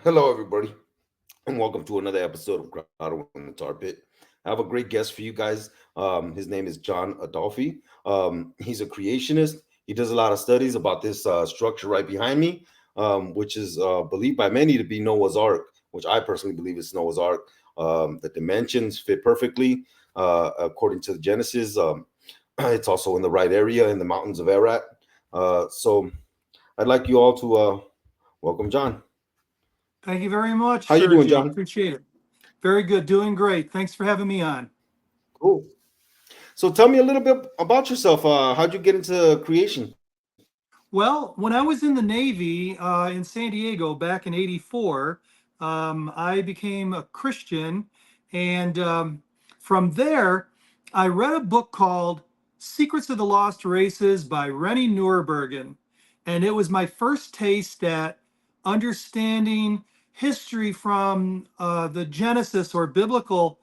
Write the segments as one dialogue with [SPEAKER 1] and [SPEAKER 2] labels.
[SPEAKER 1] Hello, everybody, and welcome to another episode of Grotto in the Tar Pit. I have a great guest for you guys. His name is John Adolfi. He's a creationist. He does a lot of studies about this structure right behind me, which is believed by many to be Noah's Ark, which I personally believe is Noah's Ark. The dimensions fit perfectly according to the Genesis. It's also in the right area in the mountains of Ararat. So I'd like you all to welcome John.
[SPEAKER 2] Thank you very much,
[SPEAKER 1] How you doing,
[SPEAKER 2] Sergey.
[SPEAKER 1] John?
[SPEAKER 2] Appreciate it. Very good. Doing great. Thanks for having me on.
[SPEAKER 1] Cool. So tell me a little bit about yourself. How'd you get into creation?
[SPEAKER 2] Well, when I was in the Navy in San Diego back in '84, I became a Christian. And from there, I read a book called Secrets of the Lost Races by Rennie Nurburgren. And it was my first taste at understanding history from the Genesis or biblical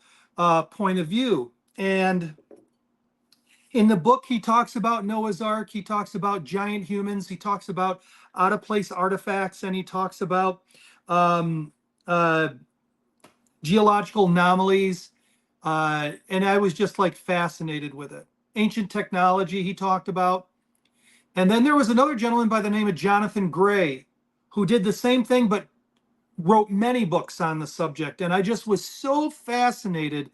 [SPEAKER 2] point of view. And in the book, he talks about Noah's Ark, he talks about giant humans, he talks about out of place artifacts, and he talks about um, uh, geological anomalies. And I was just like fascinated with it. Ancient technology, he talked about. And then there was another gentleman by the name of Jonathan Gray who did the same thing, but wrote many books on the subject. And I just was so fascinated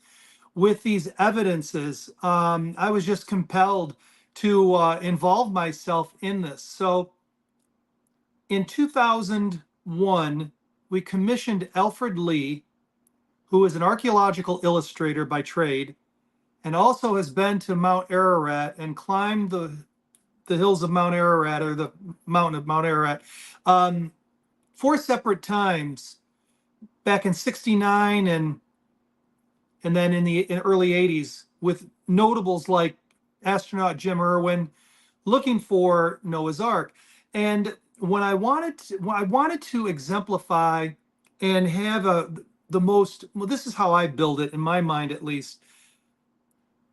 [SPEAKER 2] with these evidences. I was just compelled to involve myself in this. So in 2001, we commissioned Alfred Lee, who is an archaeological illustrator by trade, and also has been to Mount Ararat and climbed the hills of Mount Ararat, or the mountain of Mount Ararat, um, four separate times back in '69 and then in early '80s with notables like astronaut Jim Irwin looking for Noah's Ark. And when I wanted to exemplify and have the most, well, this is how I build it in my mind at least,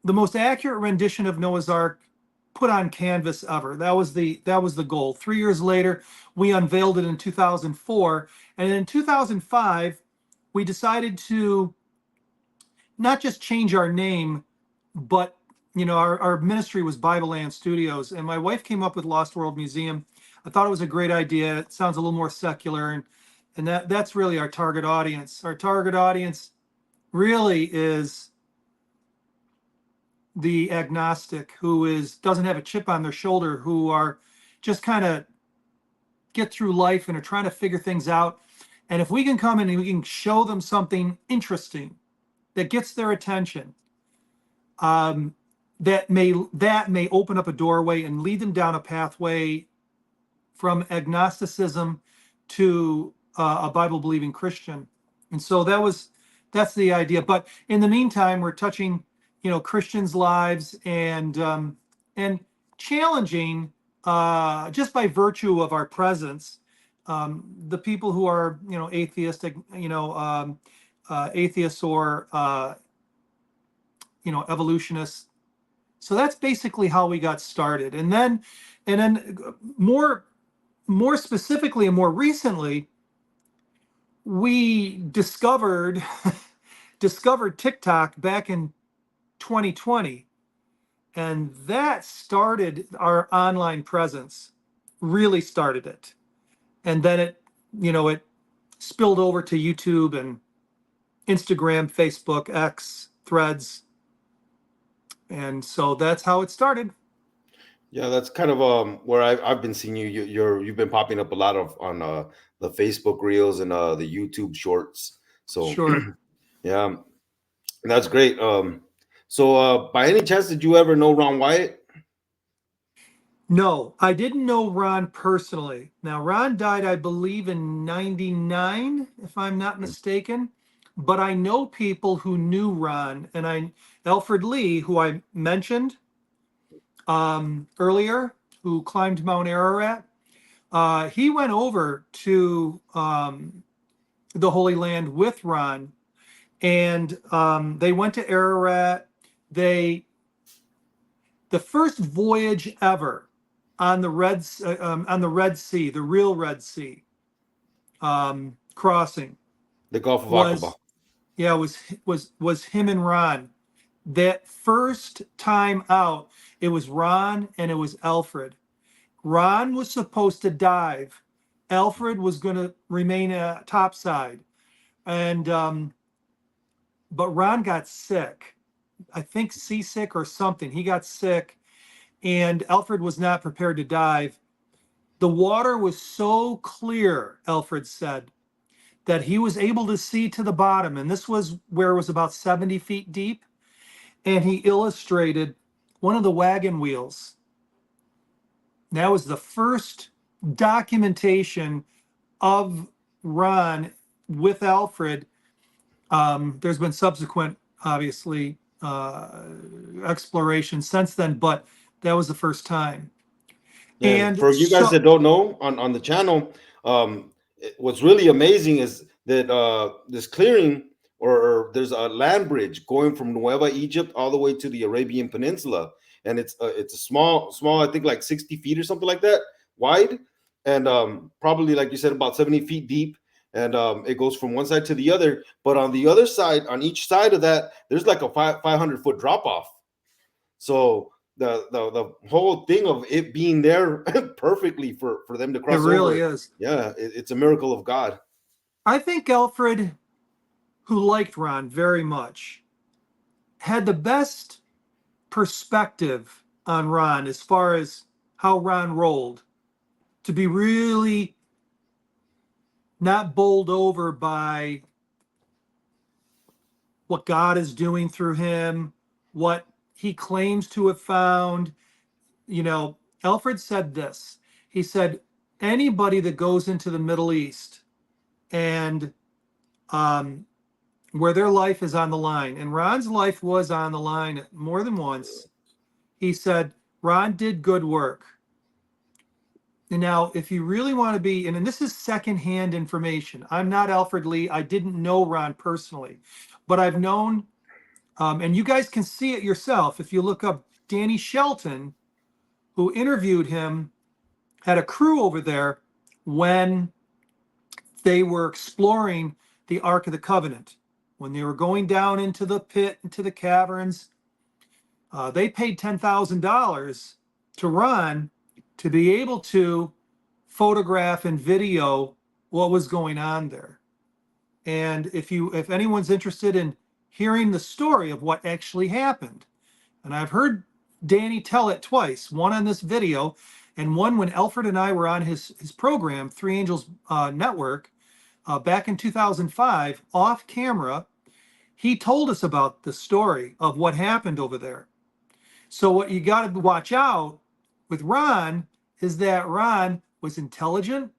[SPEAKER 2] the most accurate rendition of Noah's Ark put on canvas ever. That was the goal. 3 years later, we unveiled it in 2004, and in 2005, we decided to not just change our name, but our ministry was Bible Land Studios, and my wife came up with Lost World Museum. I thought it was a great idea. It sounds a little more secular, and that's really our target audience. Our target audience really is the agnostic who doesn't have a chip on their shoulder, who are just kind of get through life and are trying to figure things out. And if we can come in and we can show them something interesting that gets their attention, um, that may open up a doorway and lead them down a pathway from agnosticism to a Bible believing Christian. And so that's the idea. But in the meantime, we're touching Christians' lives and challenging, just by virtue of our presence, the people who are atheistic, atheists or evolutionists. So that's basically how we got started. And then more specifically and more recently, we discovered TikTok back in 2020, and that started our online presence, really started it. And then it spilled over to YouTube and Instagram, Facebook, X, Threads. And so that's how it started.
[SPEAKER 1] Yeah, that's kind of where I've been seeing you. You've been popping up a lot of on the Facebook Reels and the YouTube Shorts. So
[SPEAKER 2] Sure.
[SPEAKER 1] yeah, that's great. So by any chance, did you ever know Ron Wyatt?
[SPEAKER 2] No, I didn't know Ron personally. Now, Ron died, I believe, in '99, if I'm not mistaken. But I know people who knew Ron, and Alfred Lee, who I mentioned earlier, who climbed Mount Ararat. He went over to the Holy Land with Ron, and they went to Ararat. They The first voyage ever on the Red Sea, the real Red Sea. crossing
[SPEAKER 1] The Gulf of Aqaba.
[SPEAKER 2] was, yeah, was him and Ron. That first time out, it was Ron and it was Alfred. Ron was supposed to dive. Alfred was going to remain topside, and but Ron got sick. I think seasick or something. He got sick, and Alfred was not prepared to dive. The water was so clear, Alfred said, that he was able to see to the bottom. And this was where it was about 70 feet deep. And he illustrated one of the wagon wheels. That was the first documentation of Ron with Alfred. There's been subsequent, obviously, exploration since then, but that was the first time.
[SPEAKER 1] Yeah,
[SPEAKER 2] And
[SPEAKER 1] for you guys
[SPEAKER 2] so
[SPEAKER 1] that don't know, on the channel, what's really amazing is that this clearing, or there's a land bridge going from Nueva Egypt all the way to the Arabian Peninsula, and it's a small, I think like 60 feet or something like that wide, and probably like you said about 70 feet deep, and it goes from one side to the other. But on the other side, on each side of that, there's like a 500-foot drop off. So the whole thing of it being there perfectly for them to
[SPEAKER 2] it
[SPEAKER 1] cross
[SPEAKER 2] really
[SPEAKER 1] over,
[SPEAKER 2] is.
[SPEAKER 1] yeah, it's a miracle of God.
[SPEAKER 2] I think Alfred, who liked Ron very much, had the best perspective on Ron as far as how Ron rolled, to be really not bowled over by what God is doing through him, what he claims to have found. You know, Alfred said this. He said, anybody that goes into the Middle East and um, where their life is on the line, and Ron's life was on the line more than once, he said, Ron did good work. And now, if you really want to be, and this is secondhand information, I'm not Alfred Lee. I didn't know Ron personally, but I've known, and you guys can see it yourself if you look up Danny Shelton, who interviewed him, had a crew over there when they were exploring the Ark of the Covenant. When they were going down into the pit, into the caverns, they paid $10,000 to Ron to be able to photograph and video what was going on there. And if anyone's interested in hearing the story of what actually happened, and I've heard Danny tell it twice, one on this video and one when Alfred and I were on his program, Three Angels Network, back in 2005, off camera. He told us about the story of what happened over there. So what you got to watch out with Ron is that Ron was intelligent.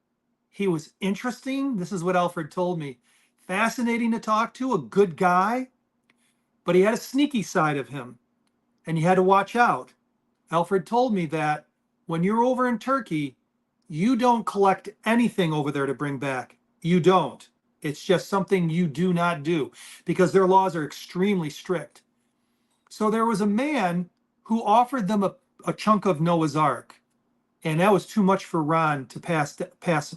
[SPEAKER 2] He was interesting. This is what Alfred told me. Fascinating to talk to, a good guy, but he had a sneaky side of him, and you had to watch out. Alfred told me that when you're over in Turkey, you don't collect anything over there to bring back. You don't. It's just something you do not do because their laws are extremely strict. So there was a man who offered them a chunk of Noah's Ark, and that was too much for Ron to pass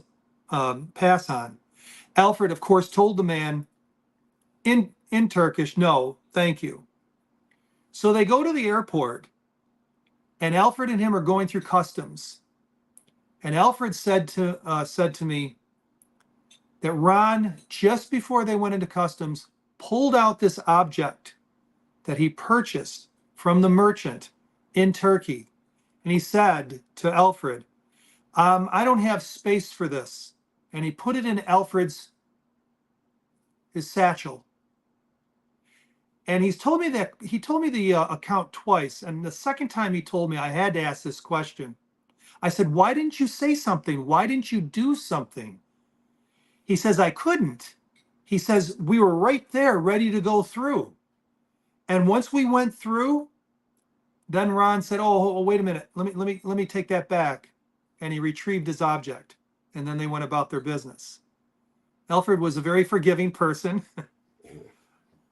[SPEAKER 2] on. Alfred, of course, told the man in Turkish, no, thank you. So they go to the airport, and Alfred and him are going through customs. And Alfred said to me that Ron, just before they went into customs, pulled out this object that he purchased from the merchant in Turkey. And he said to Alfred, I don't have space for this. And he put it in his satchel. And he told me the account twice. And the second time he told me, I had to ask this question. I said, why didn't you say something? Why didn't you do something? He says, I couldn't. He says, we were right there ready to go through. And once we went through, then Ron said, oh, wait a minute. Let me take that back. And he retrieved his object. And then they went about their business. Alfred was a very forgiving person.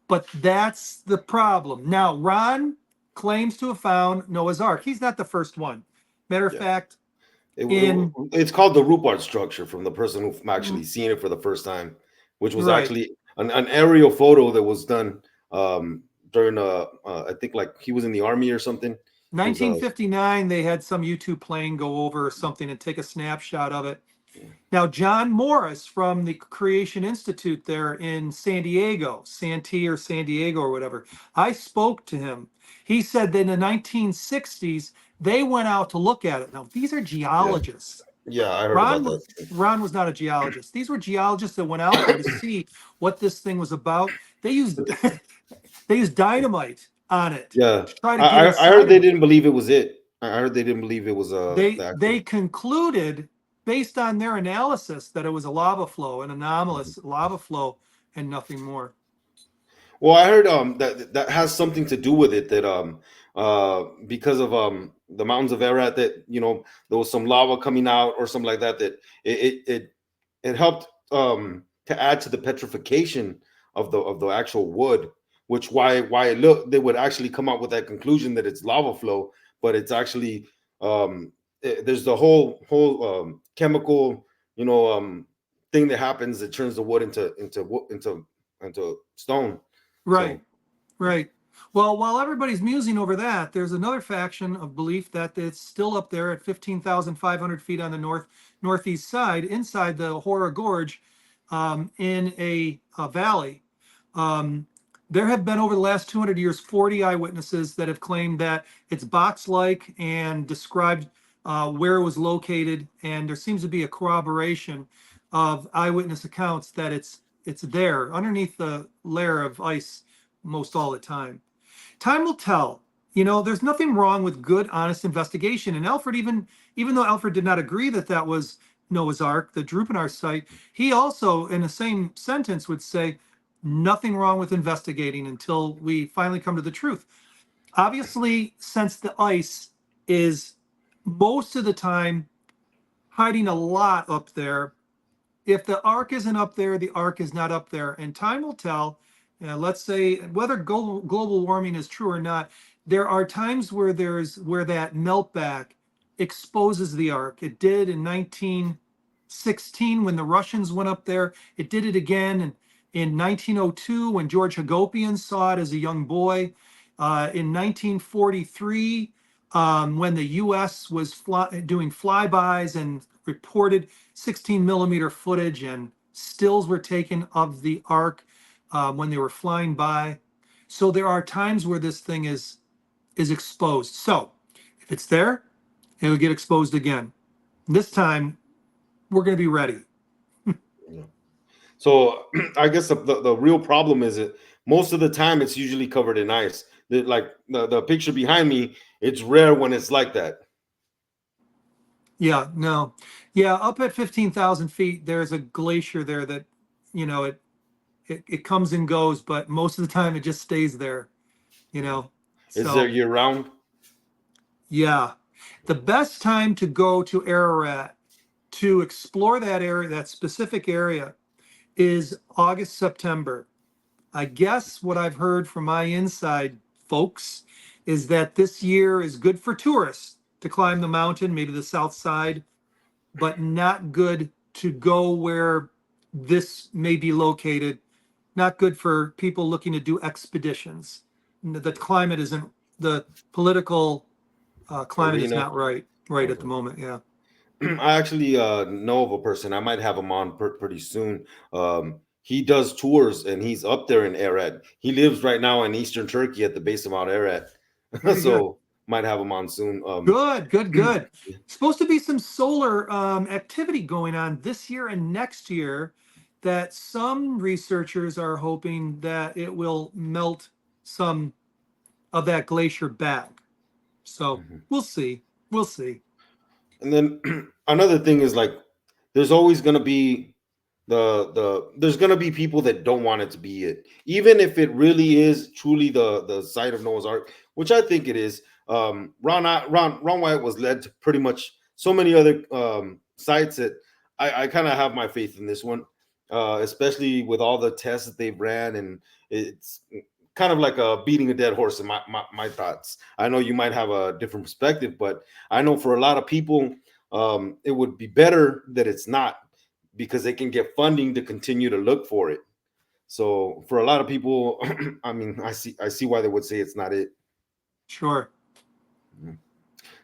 [SPEAKER 2] But that's the problem. Now, Ron claims to have found Noah's Ark. He's not the first one. Matter of
[SPEAKER 1] Yeah.
[SPEAKER 2] fact, in
[SPEAKER 1] It's called the Rupert structure from the person who actually seen it for the first time, which was
[SPEAKER 2] right.
[SPEAKER 1] actually an aerial photo that was done during I think like he was in the army or something. It was
[SPEAKER 2] 1959, they had some U-2 plane go over or something and take a snapshot of it. Now, John Morris from the Creation Institute there in San Diego, Santee or San Diego or whatever, I spoke to him. He said that in the 1960s, they went out to look at it. Now, these are
[SPEAKER 1] yeah,
[SPEAKER 2] geologists.
[SPEAKER 1] yeah, I heard
[SPEAKER 2] Ron
[SPEAKER 1] about that.
[SPEAKER 2] was Ron was not a geologist. These were geologists that went out there to see what this thing was about. They used they used dynamite on it
[SPEAKER 1] Yeah,
[SPEAKER 2] to try to get
[SPEAKER 1] I heard
[SPEAKER 2] inside
[SPEAKER 1] they
[SPEAKER 2] of it.
[SPEAKER 1] didn't believe it was it. I heard they didn't believe it was
[SPEAKER 2] they
[SPEAKER 1] the
[SPEAKER 2] they
[SPEAKER 1] actual.
[SPEAKER 2] concluded based on their analysis that it was a lava flow, an anomalous lava flow, and nothing more.
[SPEAKER 1] Well, I heard that has something to do with it that because of the mountains of Ararat that there was some lava coming out or something like that that it helped to add to the petrification of the actual wood, which why it look they would actually come out with that conclusion that it's lava flow, but it's actually there's the whole chemical thing that happens that turns the wood into stone.
[SPEAKER 2] Right,
[SPEAKER 1] So
[SPEAKER 2] right. Well, while everybody's musing over that, there's another faction of belief that it's still up there at 15,500 feet on the northeast side, inside the Hora Gorge, in a valley. Um, there have been over the last 200 years 40 eyewitnesses that have claimed that it's box-like and described where it was located, and there seems to be a corroboration of eyewitness accounts that it's there underneath the layer of ice most all the time. Time will tell. There's nothing wrong with good, honest investigation. And Alfred, even though Alfred did not agree that that was Noah's Ark, the Drupanar site, he also, in the same sentence, would say nothing wrong with investigating until we finally come to the truth. Obviously, since the ice is most of the time hiding a lot up there, if the ark isn't up there, the ark is not up there, and time will tell. Let's say whether global warming is true or not. There are times where that meltback exposes the ark. It did in 1916 when the Russians went up there. It did it again in 1902 when George Hagopian saw it as a young boy. In 1943, when the U.S. was doing flybys and reported 16 millimeter footage and stills were taken of the ark when they were flying by. So there are times where this thing is exposed. So if it's there, it'll get exposed again. This time we're going to be ready.
[SPEAKER 1] yeah. So I guess the real problem is that most of the time it's usually covered in ice. Like the picture behind me, it's rare when it's like that.
[SPEAKER 2] Yeah, no. Yeah, up at 15,000 feet, there's a glacier there that, you know, it comes and goes, but most of the time it just stays there, you
[SPEAKER 1] Yeah.
[SPEAKER 2] know.
[SPEAKER 1] Is there
[SPEAKER 2] So,
[SPEAKER 1] year round?
[SPEAKER 2] yeah. The best time to go to Ararat to explore that area, that specific area, is August, September. I guess what I've heard from my inside folks is that this year is good for tourists to climb the mountain, maybe the south side, but not good to go where this may be located. Not good for people looking to do expeditions. The climate isn't, the political climate is
[SPEAKER 1] Arena?
[SPEAKER 2] not right at the
[SPEAKER 1] Okay.
[SPEAKER 2] moment. Yeah.
[SPEAKER 1] I actually know of a person. I might have him on pretty soon. He does tours and he's up there in Ararat. He lives right now in eastern Turkey at the base of Mount Ararat.
[SPEAKER 2] Very good.
[SPEAKER 1] So might have him on soon.
[SPEAKER 2] Good, good, good. Supposed to be some solar activity going on this year and next year that some researchers are hoping that it will melt some of that glacier back. So
[SPEAKER 1] Mhm.
[SPEAKER 2] we'll see. We'll see.
[SPEAKER 1] And then another thing is like there's always gonna be there's gonna be people that don't want it to be it, even if it really is truly the site of Noah's Ark, which I think it is. Ron Wyatt was led to pretty much so many other sites that I kind of have my faith in this one, especially with all the tests that they've ran, and it's kind of like a beating a dead horse in my thoughts. I know you might have a different perspective, but I know for a lot of people, it would be better that it's not, because they can get funding to continue to look for it. So for a lot of people, I mean, I see why they would say it's not it.
[SPEAKER 2] Sure.
[SPEAKER 1] Mhm.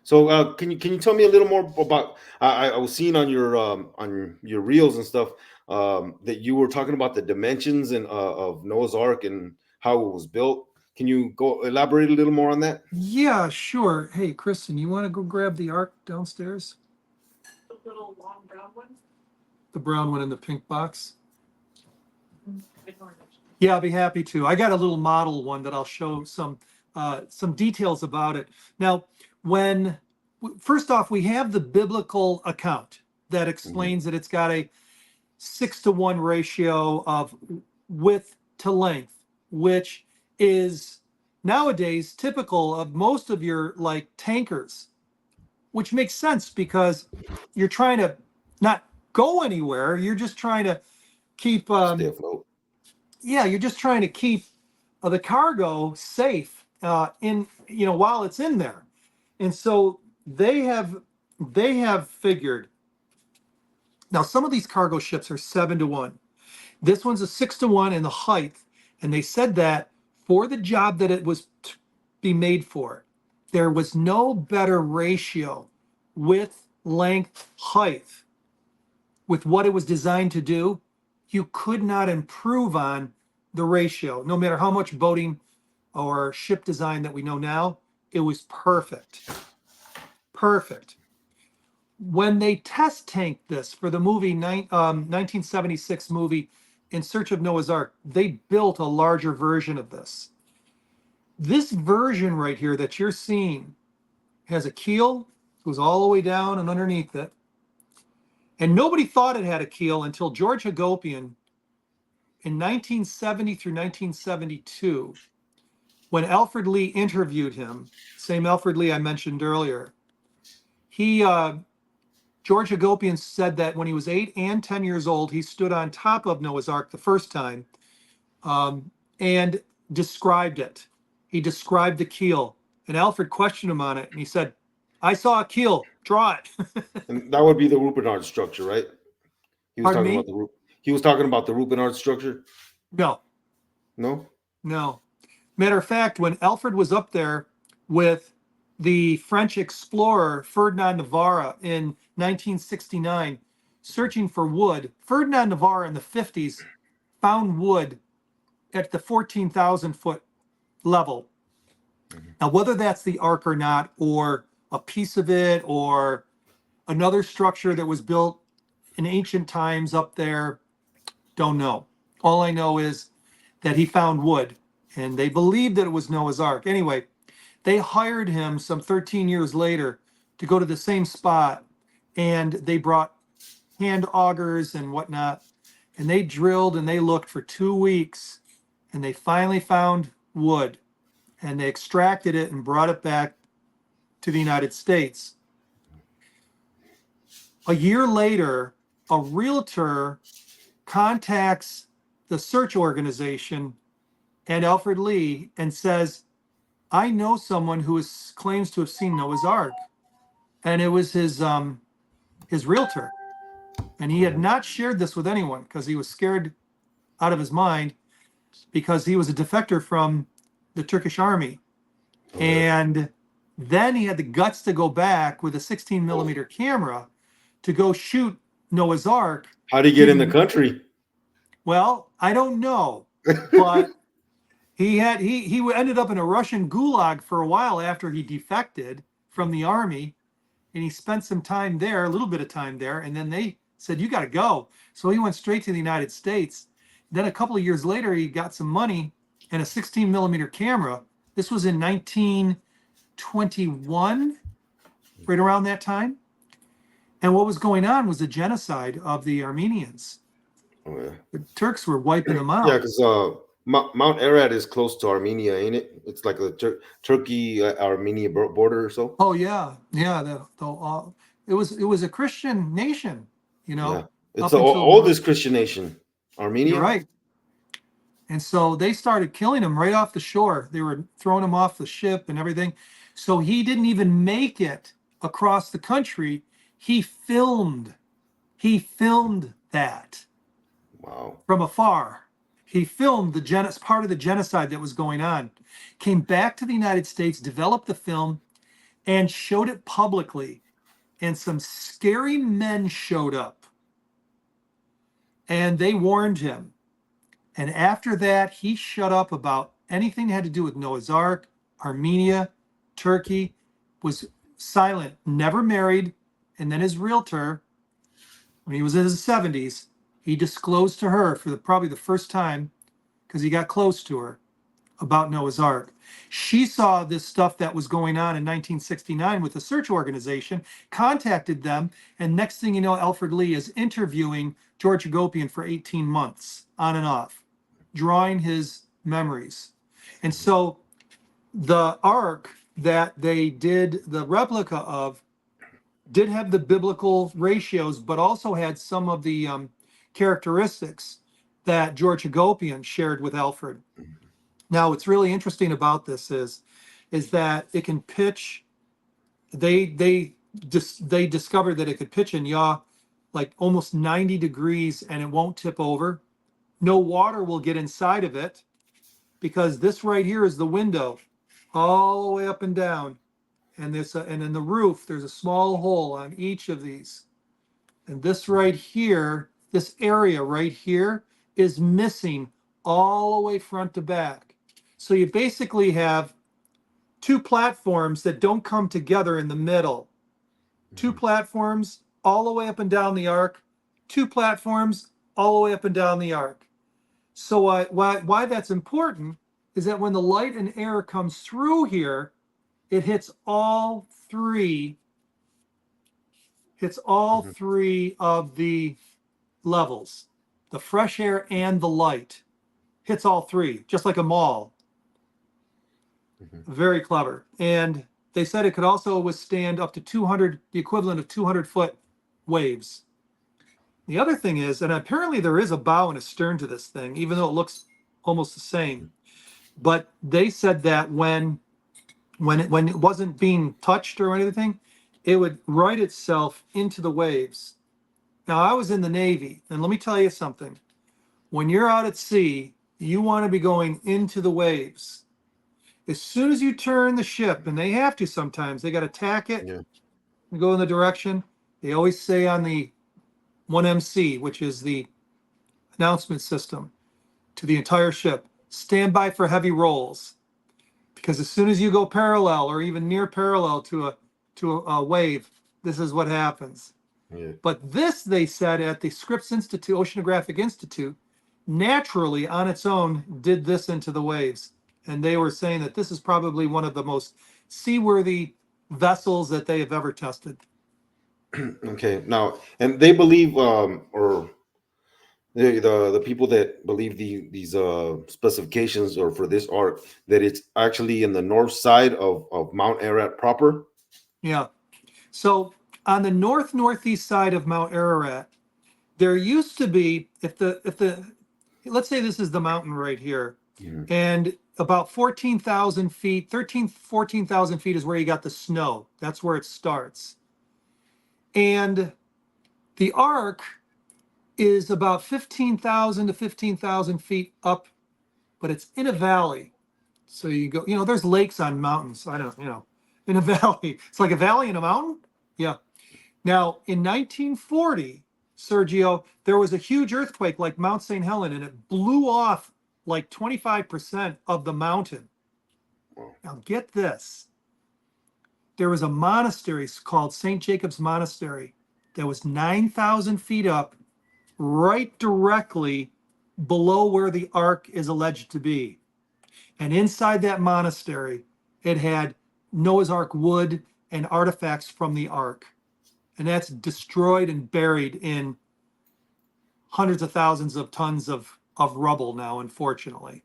[SPEAKER 1] So can you tell me a little more about? I was seeing on your reels and stuff, that you were talking about the dimensions and of Noah's Ark and how it was built. Can you go elaborate a little more on that?
[SPEAKER 2] Yeah, sure. Hey, Kristen, you want to go grab the ark downstairs? The brown one in the pink box? Yeah, I'll be happy to. I got a little model one that I'll show some details about it. Now, when first off, we have the biblical account that
[SPEAKER 1] Hmm.
[SPEAKER 2] explains that it's got a 6-to-1 ratio of width to length, which is nowadays typical of most of your like tankers, which makes sense because you're trying to not go anywhere. You're just trying to keep
[SPEAKER 1] Stay afloat.
[SPEAKER 2] yeah, you're just trying to keep the cargo safe in while it's in there. And so they have figured, now some of these cargo ships are 7-to-1. This one's a 6-to-1 in the height, and they said that for the job that it was to be made for, there was no better ratio width, length, height with what it was designed to do. You could not improve on the ratio, no matter how much boating or ship design that we know now. It was perfect. Perfect. When they test tanked this for the movie 1976 movie In Search of Noah's Ark, they built a larger version of this. This version right here that you're seeing has a keel, goes all the way down and underneath it. And nobody thought it had a keel until George Hagopian in 1970 through 1972, when Alfred Lee interviewed him, same Alfred Lee I mentioned earlier. He George Hagopian said that when he was 8 and 10 years old, he stood on top of Noah's Ark the first time, and described it. He described the keel, and Alfred questioned him on it, and he said, "I saw a keel. Draw it."
[SPEAKER 1] And that would be the Rupenard structure, right? He was
[SPEAKER 2] Pardon
[SPEAKER 1] talking about
[SPEAKER 2] me?
[SPEAKER 1] the He was talking about the Rupenard structure.
[SPEAKER 2] No,
[SPEAKER 1] No.
[SPEAKER 2] no. Matter of fact, when Alfred was up there with the French explorer Ferdinand Navarre in 1969, searching for wood, Ferdinand Navarre in the 50s found wood at the 14,000 foot level.
[SPEAKER 1] Mhm.
[SPEAKER 2] Now, whether that's the Ark or not, or a piece of it, or another structure that was built in ancient times up there, don't know. All I know is that he found wood, and they believed that it was Noah's Ark. Anyway, they hired him some 13 years later to go to the same spot, and they brought hand augers and whatnot, and they drilled and they looked for 2 weeks, and they finally found wood, and they extracted it and brought it back to the United States. A year later, a realtor contacts the search organization and Alfred Lee and says, "I know someone who claims to have seen Noah's Ark," and it was his realtor, and he had
[SPEAKER 1] Mhm.
[SPEAKER 2] not shared this with anyone because he was scared out of his mind, because he was a defector from the Turkish army.
[SPEAKER 1] Okay.
[SPEAKER 2] And then he had the guts to go back with a 16 millimeter camera to go shoot Noah's Ark
[SPEAKER 1] How did he get in the
[SPEAKER 2] to,
[SPEAKER 1] country?
[SPEAKER 2] well, I don't know, but he ended up in a Russian gulag for a while after he defected from the army, and he spent some time there, a little bit of time there, and then they said, "You got to go." So he went straight to the United States. Then a couple of years later, he got some money and a 16 millimeter camera. This was in 1921, right around that time. And what was going on was the genocide of the Armenians.
[SPEAKER 1] Oh, yeah.
[SPEAKER 2] The Turks were wiping them
[SPEAKER 1] Yeah,
[SPEAKER 2] out.
[SPEAKER 1] because Mount Arad is close to Armenia, ain't it? It's like the Turkey Armenia border or so.
[SPEAKER 2] Oh yeah, yeah. It was a Christian nation,
[SPEAKER 1] Yeah, it's
[SPEAKER 2] up
[SPEAKER 1] the
[SPEAKER 2] until
[SPEAKER 1] oldest Christian nation,
[SPEAKER 2] you're
[SPEAKER 1] Armenia.
[SPEAKER 2] right. And so they started killing him right off the shore. They were throwing him off the ship and everything. So he didn't even make it across the country. He filmed. He filmed that
[SPEAKER 1] Wow.
[SPEAKER 2] from afar. He filmed part of the genocide that was going on. Came back to the United States, developed the film, and showed it publicly. And some scary men showed up, and they warned him. And after that, he shut up about anything that had to do with Noah's Ark, Armenia, Turkey, was silent, never married. And then his realtor, when he was in his 70s, he disclosed to her for probably the first time, because he got close to her, about Noah's Ark. She saw this stuff that was going on in 1969 with the search organization, contacted them, and next thing you know, Alfred Lee is interviewing George Agopian for 18 months, on and off, drawing his memories. And so the Ark that they did the replica of did have the biblical ratios, but also had some of the characteristics that George Agopian shared with Alfred. Now, what's really interesting about this is that it can pitch. They discovered that it could pitch and yaw like almost 90 degrees, and it won't tip over. No water will get inside of it, because this right here is the window, all the way up and down, and and in the roof there's a small hole on each of these. And this right here, this area right here, is missing all the way front to back. So you basically have two platforms that don't come together in the middle. Two platforms all the way up and down the arc, two platforms all the way up and down the arc. So why that's important is that when the light and air comes through here, it hits all three of the levels, the fresh air and the light, hits all three, just like a mall. Very clever. And they said it could also withstand up to 200, the equivalent of 200-foot waves. The other thing is, and apparently there is a bow and a stern to this thing, even though it looks almost the same. But they said that when it wasn't being touched or anything, it would right itself into the waves. Now, I was in the Navy, and let me tell you something. When you're out at sea, you want to be going into the waves. As soon as you turn the ship, and they have to sometimes, they got to tack it
[SPEAKER 1] Yeah.
[SPEAKER 2] and go in the direction. They always say on the 1MC, which is the announcement system to the entire ship, stand by for heavy rolls. Because as soon as you go parallel or even near parallel to a wave, this is what happens.
[SPEAKER 1] Yeah.
[SPEAKER 2] But this, they said at the Scripps Institute, Oceanographic Institute, naturally on its own did this into the waves. And they were saying that this is probably one of the most seaworthy vessels that they have ever tested.
[SPEAKER 1] Okay. Now, and they believe, or the people that believe these specifications or for this arc, that it's actually in the north side of Mount Ararat proper.
[SPEAKER 2] Yeah. So on the northeast side of Mount Ararat, there used to be, if the let's say this is the mountain right here, and about 14,000 feet, 14,000 feet is where you got the snow. That's where it starts. And the arc is about 15,000 to 15,000 feet up, but it's in a valley. So you go, there's lakes on mountains. I don't, in a valley. It's like a valley in a mountain. Yeah. Now, in 1940, Sergio, there was a huge earthquake like Mount St. Helen, and it blew off like 25% of the mountain. Now, get this. There was a monastery called St. Jacob's Monastery that was 9,000 feet up, right directly below where the ark is alleged to be. And inside that monastery, it had Noah's Ark wood and artifacts from the ark. And that's destroyed and buried in hundreds of thousands of tons of rubble now, unfortunately.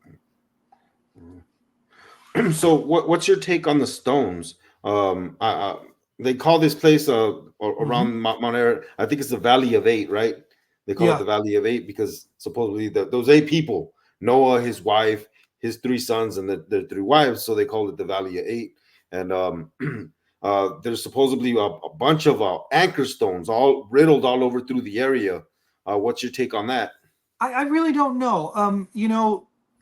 [SPEAKER 1] So, what's your take on the stones? They call this place
[SPEAKER 2] Mm-hmm.
[SPEAKER 1] around Mount Ararat. I think it's the Valley of Eight, right? They call it
[SPEAKER 2] Yeah.
[SPEAKER 1] the Valley of Eight because supposedly those eight people, Noah, his wife, his three sons, and their three wives, so they call it the Valley of Eight. And There's supposedly a bunch of anchor stones all riddled all over through the area. What's your take on that?
[SPEAKER 2] I really don't know.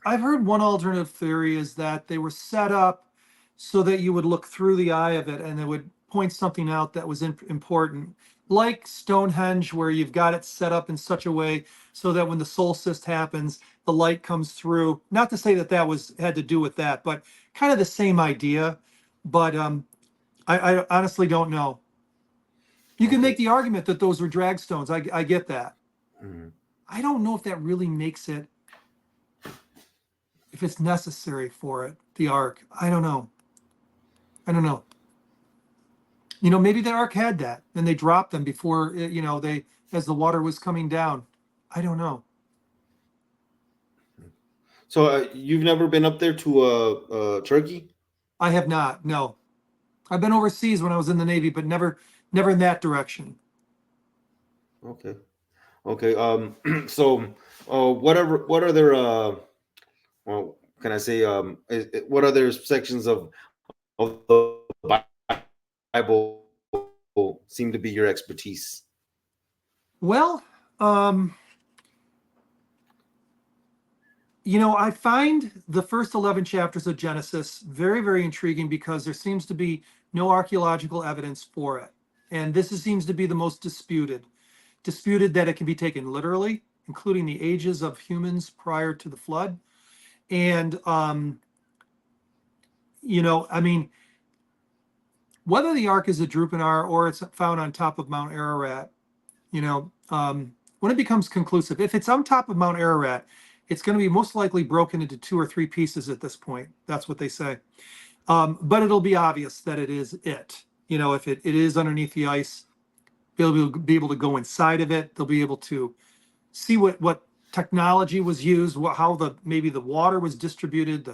[SPEAKER 2] I've heard one alternative theory is that they were set up so that you would look through the eye of it and it would point something out that was important, like Stonehenge, where you've got it set up in such a way so that when the solstice happens, the light comes through. Not to say that that was had to do with that, but kind of the same idea. But I honestly don't know. You can
[SPEAKER 1] Okay.
[SPEAKER 2] make the argument that those were drag stones. I get that.
[SPEAKER 1] Mhm.
[SPEAKER 2] I don't know if that really makes it, if it's necessary for it, the ark. I don't know. I don't know. Maybe the ark had that and they dropped them before, they, as the water was coming down. I don't know.
[SPEAKER 1] So you've never been up there to Turkey?
[SPEAKER 2] I have not. No, I've been overseas when I was in the Navy, but never in that direction.
[SPEAKER 1] Okay. Okay. So, what other well, can I say what other sections of the Bible seem to be your expertise?
[SPEAKER 2] Well, um, I find the first 11 chapters of Genesis very, very intriguing because there seems to be no archaeological evidence for it. And seems to be the most disputed that it can be taken literally, including the ages of humans prior to the flood. And, I mean, whether the ark is a Drupanar or it's found on top of Mount Ararat, when it becomes conclusive, if it's on top of Mount Ararat, it's going to be most likely broken into 2 or 3 pieces at this point. That's what they say. But it'll be obvious that it is it. If it is underneath the ice, they'll be able to go inside of it. They'll be able to see what technology was used, how maybe the water was distributed,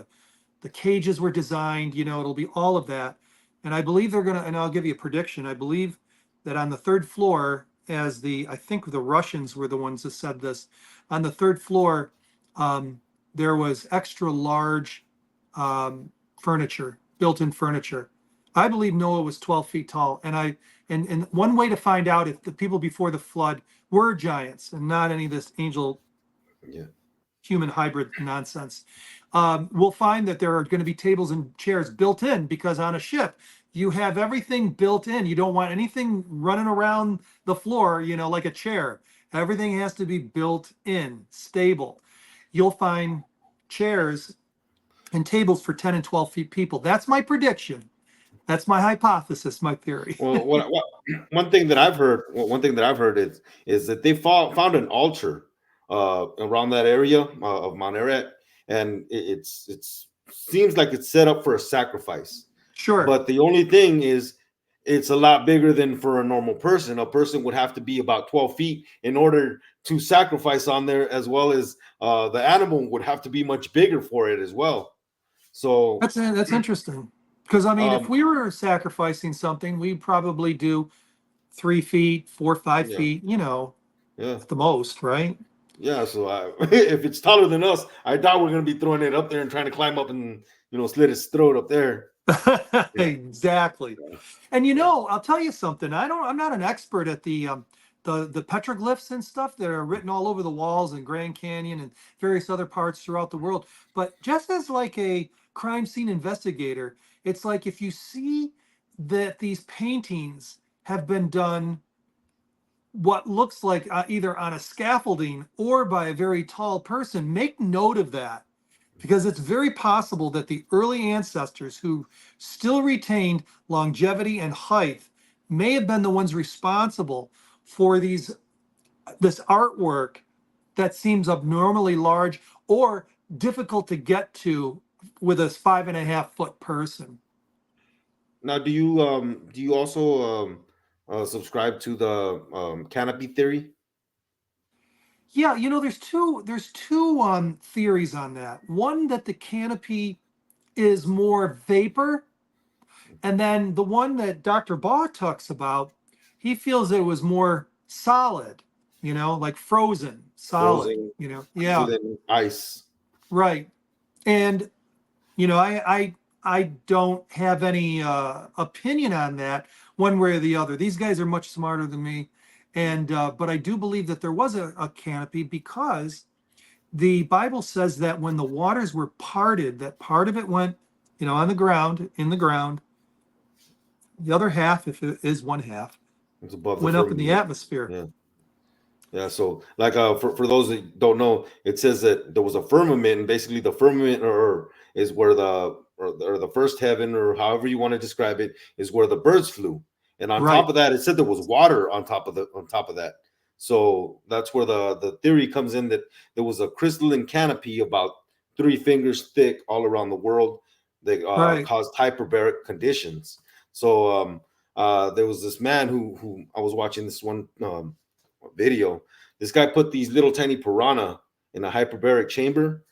[SPEAKER 2] the cages were designed. It'll be all of that. And I believe they're gonna. And I'll give you a prediction. I believe that on the third floor, I think the Russians were the ones that said this. On the third floor, there was extra large furniture, built-in furniture. I believe Noah was 12 feet tall, and one way to find out if the people before the flood were giants and not any of this angel
[SPEAKER 1] Yeah.
[SPEAKER 2] human hybrid nonsense, we'll find that there are going to be tables and chairs built in, because on a ship you have everything built in. You don't want anything running around the floor, like a chair. Everything has to be built in, stable. You'll find chairs and tables for 10 and 12 feet people. That's my prediction. That's my hypothesis, my theory.
[SPEAKER 1] Well, one thing that I've heard, is that they found an altar around that area of Mount Ararat, and it's seems like it's set up for a sacrifice.
[SPEAKER 2] Sure.
[SPEAKER 1] But the only thing is, it's a lot bigger than for a normal person. A person would have to be about 12 feet in order to sacrifice on there, as well as the animal would have to be much bigger for it as well. So,
[SPEAKER 2] That's interesting. Because I mean, if
[SPEAKER 1] um,
[SPEAKER 2] we were sacrificing something, we'd probably do 3 feet, 4, five
[SPEAKER 1] yeah,
[SPEAKER 2] feet,
[SPEAKER 1] yeah.
[SPEAKER 2] at the most, right?
[SPEAKER 1] Yeah, so if it's taller than us, I doubt we're gonna be throwing it up there and trying to climb up and slit its throat up there. Yeah,
[SPEAKER 2] Exactly.
[SPEAKER 1] yeah,
[SPEAKER 2] And
[SPEAKER 1] yeah.
[SPEAKER 2] I'll tell you something. I'm not an expert at the petroglyphs and stuff that are written all over the walls in Grand Canyon and various other parts throughout the world. But just as like a crime scene investigator, it's like if you see that these paintings have been done what looks like either on a scaffolding or by a very tall person, make note of that, because it's very possible that the early ancestors who still retained longevity and height may have been the ones responsible for this artwork that seems abnormally large or difficult to get to with a 5.5 foot person.
[SPEAKER 1] Now, do you also subscribe to the canopy theory?
[SPEAKER 2] Yeah, there's two theories on that. One, that the canopy is more vapor, and then the one that Dr. Baugh talks about, he feels it was more solid, like frozen solid,
[SPEAKER 1] Frozen,
[SPEAKER 2] yeah,
[SPEAKER 1] than ice.
[SPEAKER 2] right. And I I don't have any opinion on that one way or the other. These guys are much smarter than me, and but I do believe that there was a canopy because the Bible says that when the waters were parted, that part of it went, on the ground, in the ground. The other half, if it is one half,
[SPEAKER 1] It's above the
[SPEAKER 2] went up in the
[SPEAKER 1] firmament.
[SPEAKER 2] atmosphere.
[SPEAKER 1] Yeah. Yeah, so like for those that don't know, it says that there was a firmament, and basically the firmament or is where the first heaven, or however you want to describe it, is where the birds flew. And on top
[SPEAKER 2] Right,
[SPEAKER 1] of that, it said there was water on top of that. So that's where the theory comes in, that there was a crystalline canopy about 3 fingers thick all around the world that
[SPEAKER 2] right,
[SPEAKER 1] caused hyperbaric conditions. So there was this man who I was watching this one video. This guy put these little tiny piranha in a hyperbaric chamber,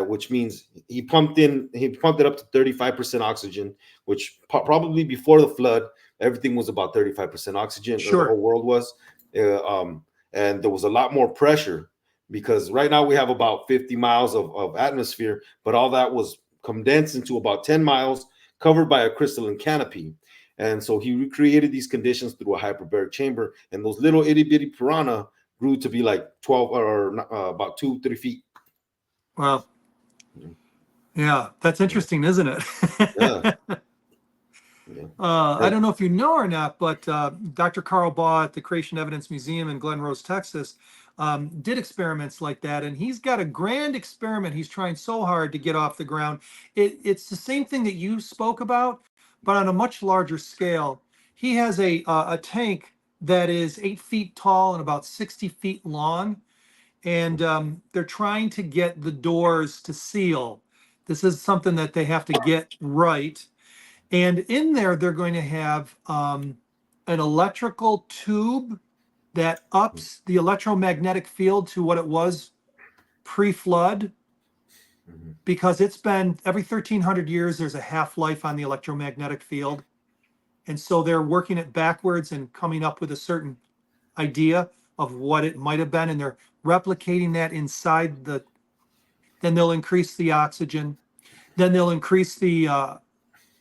[SPEAKER 1] which means he pumped it up to 35% oxygen, which probably before the flood, everything was about 35% oxygen, or the
[SPEAKER 2] sure.
[SPEAKER 1] whole world was. Uh, um, and there was a lot more pressure because right now we have about 50 miles of atmosphere, but all that was condensed into about 10 miles covered by a crystalline canopy. And so he recreated these conditions through a hyperbaric chamber, and those little itty bitty piranha grew to be like 12 or about 2, 3 feet.
[SPEAKER 2] Well, yeah, that's interesting, isn't
[SPEAKER 1] Yeah,
[SPEAKER 2] it?
[SPEAKER 1] yeah,
[SPEAKER 2] I
[SPEAKER 1] and,
[SPEAKER 2] don't know if you know or not, but Dr. Carl Baugh at the Creation Evidence Museum in Glen Rose, Texas, did experiments like that. And he's got a grand experiment he's trying so hard to get off the ground. It's the same thing that you spoke about, but on a much larger scale. He has a tank that is 8 feet tall and about 60 feet long. And they're trying to get the doors to seal. This is something that they have to get right, and in there, they're going to have an electrical tube that ups the electromagnetic field to what it was pre-flood,
[SPEAKER 1] mhm,
[SPEAKER 2] because it's been every 1,300 years, there's a half-life on the electromagnetic field. And so they're working it backwards and coming up with a certain idea of what it might have been. And they're replicating that inside then they'll increase the oxygen. Then they'll increase the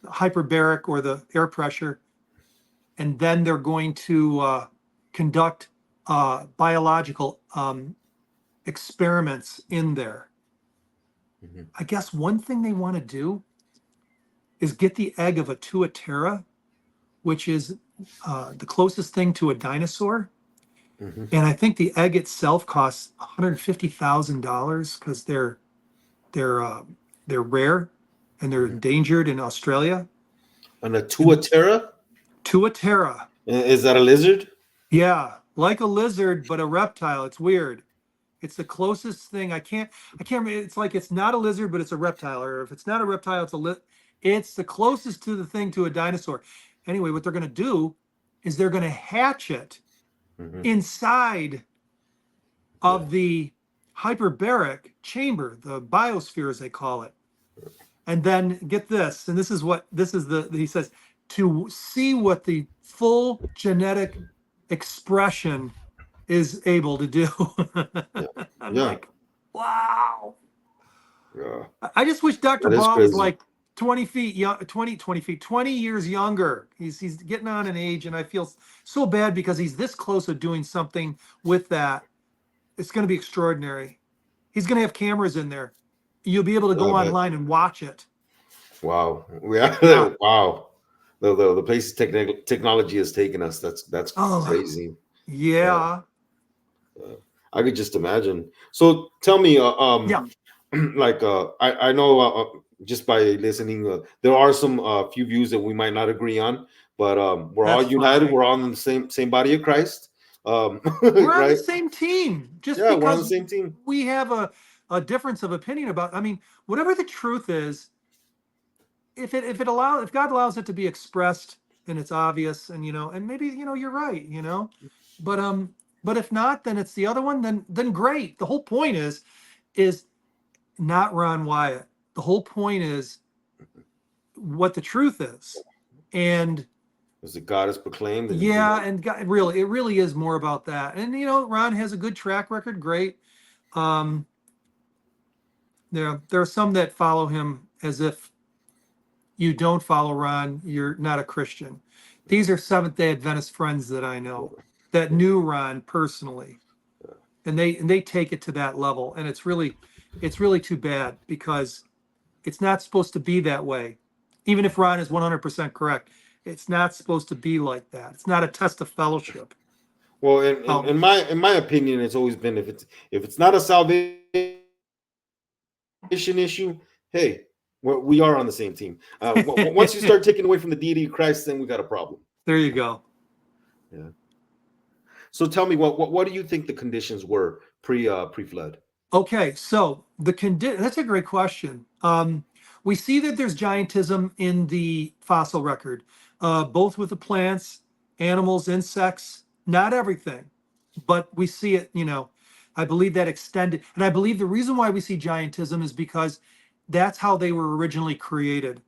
[SPEAKER 2] hyperbaric or the air pressure, and then they're going to conduct biological experiments in there.
[SPEAKER 1] mhm.
[SPEAKER 2] I guess one thing they want to do is get the egg of a tuatara, which is the closest thing to a dinosaur.
[SPEAKER 1] Mhm.
[SPEAKER 2] And I think the egg itself costs $150,000 because they're uh, they're rare and they're
[SPEAKER 1] Mhm.
[SPEAKER 2] endangered in Australia.
[SPEAKER 1] And a
[SPEAKER 2] And
[SPEAKER 1] tuatara,
[SPEAKER 2] tuatara,
[SPEAKER 1] is that a lizard?
[SPEAKER 2] yeah, like a lizard but a reptile. It's weird. It's the closest thing. I can't remember. It's like it's not a lizard, but it's a reptile. Or if it's not a reptile, it's the closest to the thing to a dinosaur. Anyway, what they're going to do is they're going to hatch it
[SPEAKER 1] Mhm.
[SPEAKER 2] inside
[SPEAKER 1] Yeah.
[SPEAKER 2] of the hyperbaric chamber, the biosphere as they call it. And then get this, and this is the he says, to see what the full genetic expression is able to do.
[SPEAKER 1] Yeah.
[SPEAKER 2] I'm
[SPEAKER 1] Yeah.
[SPEAKER 2] like, wow.
[SPEAKER 1] Yeah.
[SPEAKER 2] I just wish Dr.
[SPEAKER 1] That is
[SPEAKER 2] Baugh was
[SPEAKER 1] crazy.
[SPEAKER 2] like 20 feet young, 20 feet, 20 years younger. He's getting on in age, and I feel so bad because he's this close of doing something with that. It's going to be extraordinary. He's going to have cameras in there. You'll be able to go
[SPEAKER 1] I bet.
[SPEAKER 2] online and watch it.
[SPEAKER 1] Wow. Yeah.
[SPEAKER 2] Yeah.
[SPEAKER 1] Wow. The places technology has taken us. That's
[SPEAKER 2] Oh,
[SPEAKER 1] crazy. Yeah.
[SPEAKER 2] yeah.
[SPEAKER 1] Yeah. I could just imagine. So tell me,
[SPEAKER 2] Yeah.
[SPEAKER 1] like I know just by listening, there are some few views that we might not agree on, but we're all
[SPEAKER 2] That's
[SPEAKER 1] united.
[SPEAKER 2] fine.
[SPEAKER 1] We're all in the same body of Christ,
[SPEAKER 2] We're on the
[SPEAKER 1] right?
[SPEAKER 2] same team. Just
[SPEAKER 1] Yeah, we're on the
[SPEAKER 2] because
[SPEAKER 1] same team.
[SPEAKER 2] we have a difference of opinion about, I mean, whatever the truth is, if God allows it to be expressed and it's obvious, and and maybe you're right, but but if not, then it's the other one. Then great. The whole point is not Ron Wyatt. The whole point is what the truth is, and
[SPEAKER 1] As the God is proclaimed, and
[SPEAKER 2] yeah, and God, really, it really is more about that. And Ron has a good track record. Great. Um, there are some that follow him as if you don't follow Ron, you're not a Christian. These are Seventh-day Adventist friends that I know that knew Ron personally, and they take it to that level, and it's really too bad because it's not supposed to be that way. Even if Ron is 100% correct, it's not supposed to be like that. It's not a test of fellowship.
[SPEAKER 1] Well, in, in,
[SPEAKER 2] Um,
[SPEAKER 1] in my in my opinion, it's always been, if it's not a salvation issue, hey, we are on the same team. Once you start taking away from the deity of Christ, then we got a problem.
[SPEAKER 2] there you go.
[SPEAKER 1] Yeah. So tell me, what do you think the conditions were pre-flood?
[SPEAKER 2] Okay, so that's a great question. We see that there's giantism in the fossil record, both with the plants, animals, insects, not everything, but we see it, I believe that extended. And I believe the reason why we see giantism is because that's how they were originally created.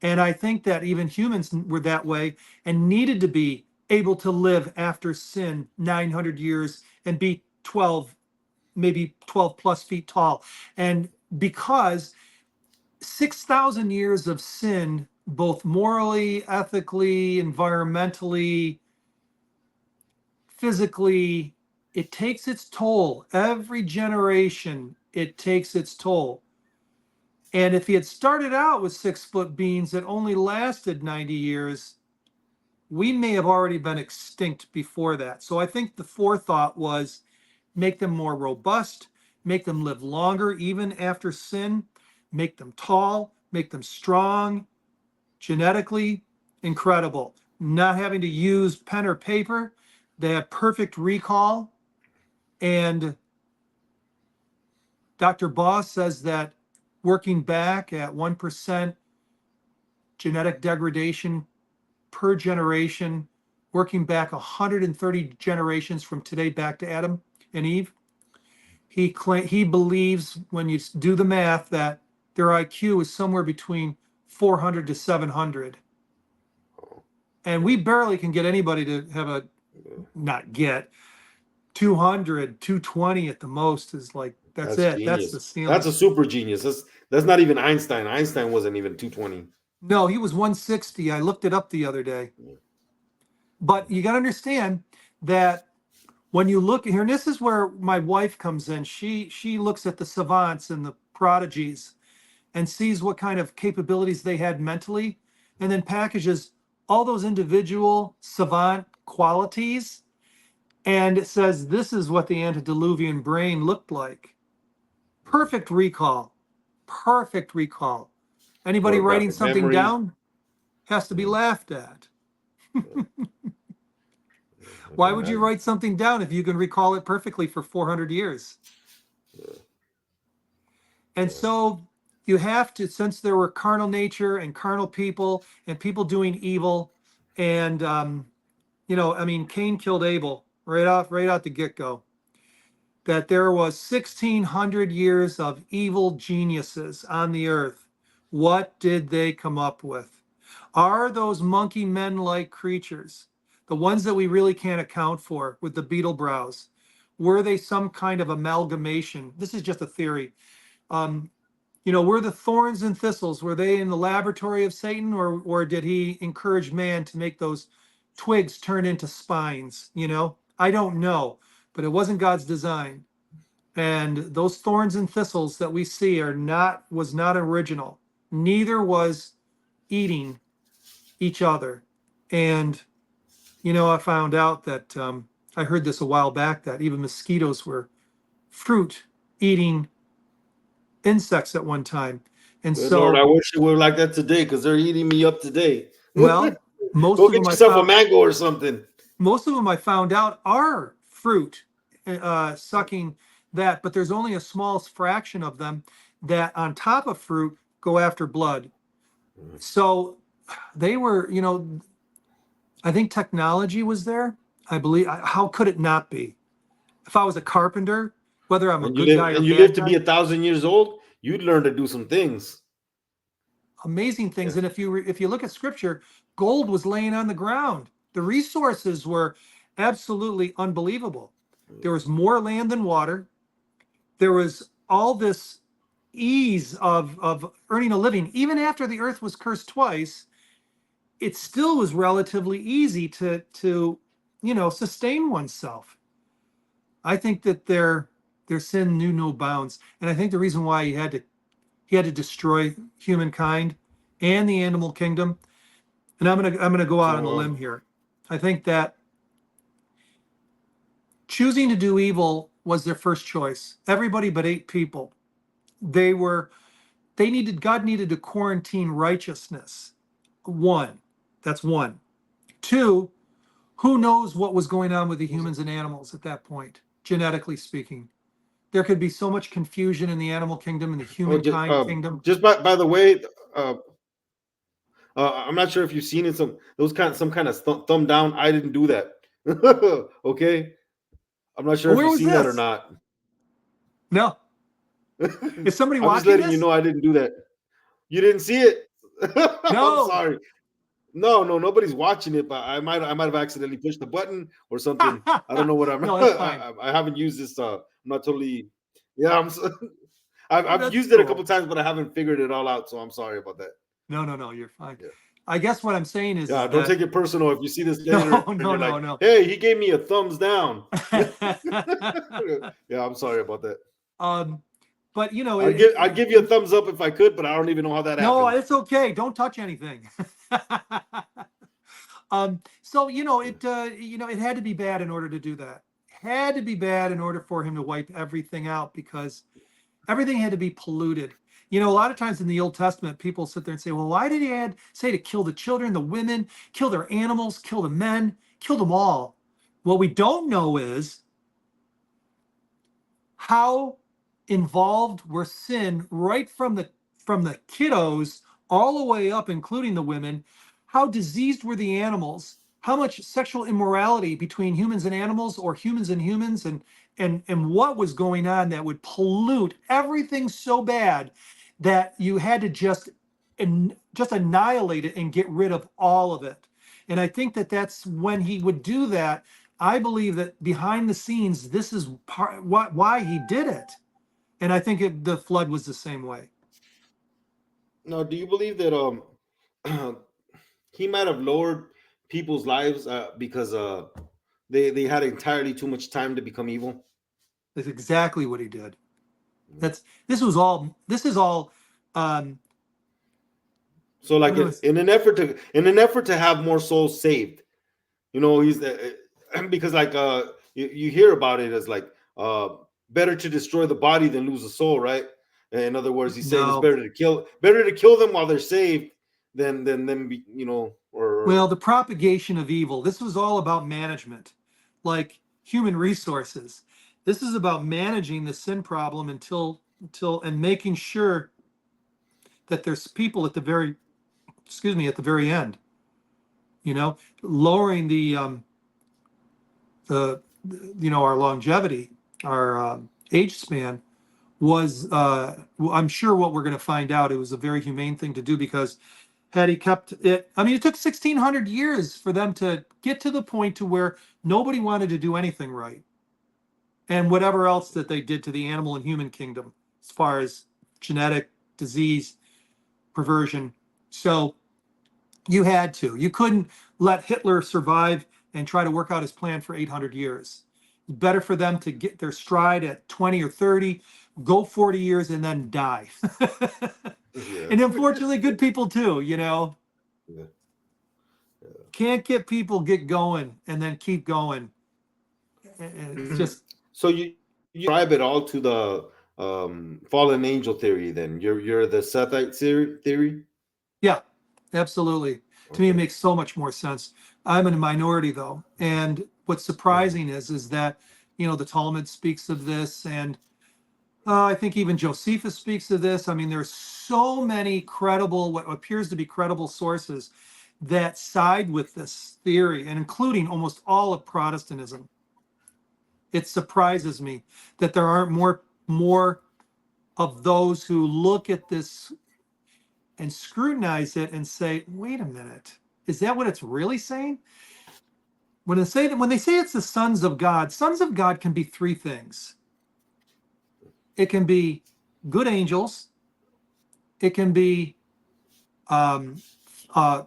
[SPEAKER 2] And I think that even humans were that way and needed to be able to live after sin 900 years and be 12, maybe 12 plus feet tall. And because 6,000 years of sin, both morally, ethically, environmentally, physically, it takes its toll. Every generation, it takes its toll. And if he had started out with 6 foot beings that only lasted 90 years, we may have already been extinct before that. So I think the forethought was make them more robust, make them live longer even after sin, make them tall, make them strong, genetically incredible. Not having to use pen or paper, they have perfect recall. And Dr. Boss says that working back at 1% genetic degradation per generation, working back 130 generations from today back to Adam and Eve, he believes when you do the math that their IQ is somewhere between 400 to 700. And we barely can get anybody to have not get 200, 220 at the most is like, that's
[SPEAKER 1] That's
[SPEAKER 2] it. That's the
[SPEAKER 1] genius. That's
[SPEAKER 2] ceiling.
[SPEAKER 1] a super genius. That's not even Einstein. Einstein wasn't even 220.
[SPEAKER 2] No, he was 160. I looked it up the other day.
[SPEAKER 1] Yeah.
[SPEAKER 2] But you got to understand that when you look here, and this is where my wife comes in, she looks at the savants and the prodigies and sees what kind of capabilities they had mentally, and then packages all those individual savant qualities, and it says this is what the antediluvian brain looked like. Perfect recall, perfect recall. Anybody writing
[SPEAKER 1] Photographic
[SPEAKER 2] something
[SPEAKER 1] memory.
[SPEAKER 2] down has to be
[SPEAKER 1] Yeah,
[SPEAKER 2] laughed at.
[SPEAKER 1] yeah, I
[SPEAKER 2] Why
[SPEAKER 1] can
[SPEAKER 2] would you
[SPEAKER 1] imagine.
[SPEAKER 2] write something down if you can recall it perfectly for 400 years?
[SPEAKER 1] Yeah,
[SPEAKER 2] And
[SPEAKER 1] yeah.
[SPEAKER 2] so you have to, since there were carnal nature and carnal people and people doing evil, and I mean, Cain killed Abel right out the get go. That there was 1,600 years of evil geniuses on the earth. What did they come up with? Are those monkey men-like creatures, the ones that we really can't account for with the beetle brows, were they some kind of amalgamation? This is just a theory. Um, were the thorns and thistles, were they in the laboratory of Satan, or did he encourage man to make those twigs turn into spines? I don't know, but it wasn't God's design. And those thorns and thistles that we see was not original. Neither was eating each other. And I found out that I heard this a while back that even mosquitoes were fruit eating insects at one time. And
[SPEAKER 1] Good Lord, I
[SPEAKER 2] so,
[SPEAKER 1] wish it were like that today because they're eating me up today.
[SPEAKER 2] well, most
[SPEAKER 1] Go
[SPEAKER 2] of
[SPEAKER 1] get
[SPEAKER 2] them I
[SPEAKER 1] yourself a
[SPEAKER 2] found
[SPEAKER 1] mango or something.
[SPEAKER 2] most of them I found out are fruit sucking that, but there's only a small fraction of them that on top of fruit go after blood. So they were, I think technology was there. I believe, how could it not be? If I was a carpenter, whether I'm a
[SPEAKER 1] And you
[SPEAKER 2] good
[SPEAKER 1] live
[SPEAKER 2] guy or
[SPEAKER 1] and you live
[SPEAKER 2] bad
[SPEAKER 1] to be
[SPEAKER 2] guy,
[SPEAKER 1] 1,000 years old, you'd learn to do some things.
[SPEAKER 2] amazing things.
[SPEAKER 1] Yeah.
[SPEAKER 2] And if you look at scripture, gold was laying on the ground. The resources were absolutely unbelievable. There was more land than water. There was all this ease of earning a living. Even after the earth was cursed twice, it still was relatively easy to sustain oneself. I think that their sin knew no bounds, and I think the reason why he had to destroy humankind and the animal kingdom. And I'm gonna go out on a
[SPEAKER 1] So
[SPEAKER 2] limb here. I think that choosing to do evil was their first choice. Everybody but 8 people. They were they needed God needed to quarantine righteousness. One, that's one. Two, who knows what was going on with the humans and animals at that point, genetically speaking. There could be so much confusion in the animal kingdom and the
[SPEAKER 1] oh, just,
[SPEAKER 2] humankind kingdom.
[SPEAKER 1] just by the way, uh, I'm not sure if you've seen it. Some kind of thumb down. I didn't do that. Okay, I'm not sure
[SPEAKER 2] Oh,
[SPEAKER 1] if
[SPEAKER 2] where
[SPEAKER 1] you've
[SPEAKER 2] was
[SPEAKER 1] seen that or
[SPEAKER 2] this?
[SPEAKER 1] not.
[SPEAKER 2] No. Is somebody
[SPEAKER 1] I'm just
[SPEAKER 2] watching
[SPEAKER 1] letting you
[SPEAKER 2] this?
[SPEAKER 1] know I didn't do that. You didn't see it. I'm
[SPEAKER 2] No.
[SPEAKER 1] sorry. No, no, nobody's watching it, but I might have accidentally pushed the button or something. I don't know what I'm.
[SPEAKER 2] No, that's fine.
[SPEAKER 1] I haven't used this. I'm not totally. Yeah, I've
[SPEAKER 2] That's
[SPEAKER 1] used it a couple
[SPEAKER 2] cool.
[SPEAKER 1] times, but I haven't figured it all out. So I'm sorry about that.
[SPEAKER 2] No, no, no, you're fine.
[SPEAKER 1] Yeah,
[SPEAKER 2] I guess what I'm saying is,
[SPEAKER 1] yeah.
[SPEAKER 2] is
[SPEAKER 1] Don't
[SPEAKER 2] that
[SPEAKER 1] take it personal if you see this
[SPEAKER 2] no,
[SPEAKER 1] later and
[SPEAKER 2] no,
[SPEAKER 1] you're like,
[SPEAKER 2] no, no.
[SPEAKER 1] "Hey, he gave me a thumbs down." Yeah, I'm sorry about that.
[SPEAKER 2] um, but
[SPEAKER 1] I'd give you a thumbs up if I could, but I don't even know how that
[SPEAKER 2] no,
[SPEAKER 1] happened.
[SPEAKER 2] it's okay. Don't touch anything. So it had to be bad in order to do that. Had to be bad in order for him to wipe everything out because everything had to be polluted. A lot of times in the Old Testament, people sit there and say, well, why did he say to kill the children, the women, kill their animals, kill the men, kill them all? What we don't know is how involved were sin right from the kiddos all the way up, including the women. How diseased were the animals? How much sexual immorality between humans and animals, or humans and humans, and what was going on that would pollute everything so bad that you had to just annihilate it and get rid of all of it. And I think that that's when he would do that. I believe that behind the scenes, this is why he did it. And I think the flood was the same way.
[SPEAKER 1] Now, do you believe that he might have lowered people's lives because they had entirely too much time to become evil?
[SPEAKER 2] That's exactly what he did. That's this is all um
[SPEAKER 1] So,
[SPEAKER 2] I'm
[SPEAKER 1] like
[SPEAKER 2] gonna
[SPEAKER 1] in an effort to have more souls saved, he's because like you hear about it as like uh better to destroy the body than lose a soul, right? In other words, he's saying it's
[SPEAKER 2] no.
[SPEAKER 1] better to kill them while they're saved than be,
[SPEAKER 2] Well,
[SPEAKER 1] or
[SPEAKER 2] the propagation of evil. This was all about management, like human resources. This is about managing the sin problem until and making sure that there's people at the very at the very end, lowering the our longevity, our age span was I'm sure what we're going to find out, it was a very humane thing to do, because had he kept it, I mean, it took 1600 years for them to get to the point to where nobody wanted to do anything right, and whatever else that they did to the animal and human kingdom as far as genetic disease, perversion. So you couldn't let Hitler survive and try to work out his plan for 800 years. Better for them to get their stride at 20 or 30, go 40 years, and then die.
[SPEAKER 1] yeah,
[SPEAKER 2] And unfortunately, good people too.
[SPEAKER 1] yeah.
[SPEAKER 2] Can't get people get going and then keep going. It's just,
[SPEAKER 1] So you describe it all to the fallen angel theory. Then you're the Sethite theory.
[SPEAKER 2] yeah, absolutely. To me, it
[SPEAKER 1] Okay.
[SPEAKER 2] makes so much more sense. I'm in a minority though. And what's surprising is that, the Talmud speaks of this, and I think even Josephus speaks of this. I mean, there's so many credible, what appears to be credible sources that side with this theory, and including almost all of Protestantism. It surprises me that there aren't more of those who look at this and scrutinize it and say, "Wait a minute, is that what it's really saying?" When they say it's the sons of God can be three things. It can be good angels. It can be um, uh,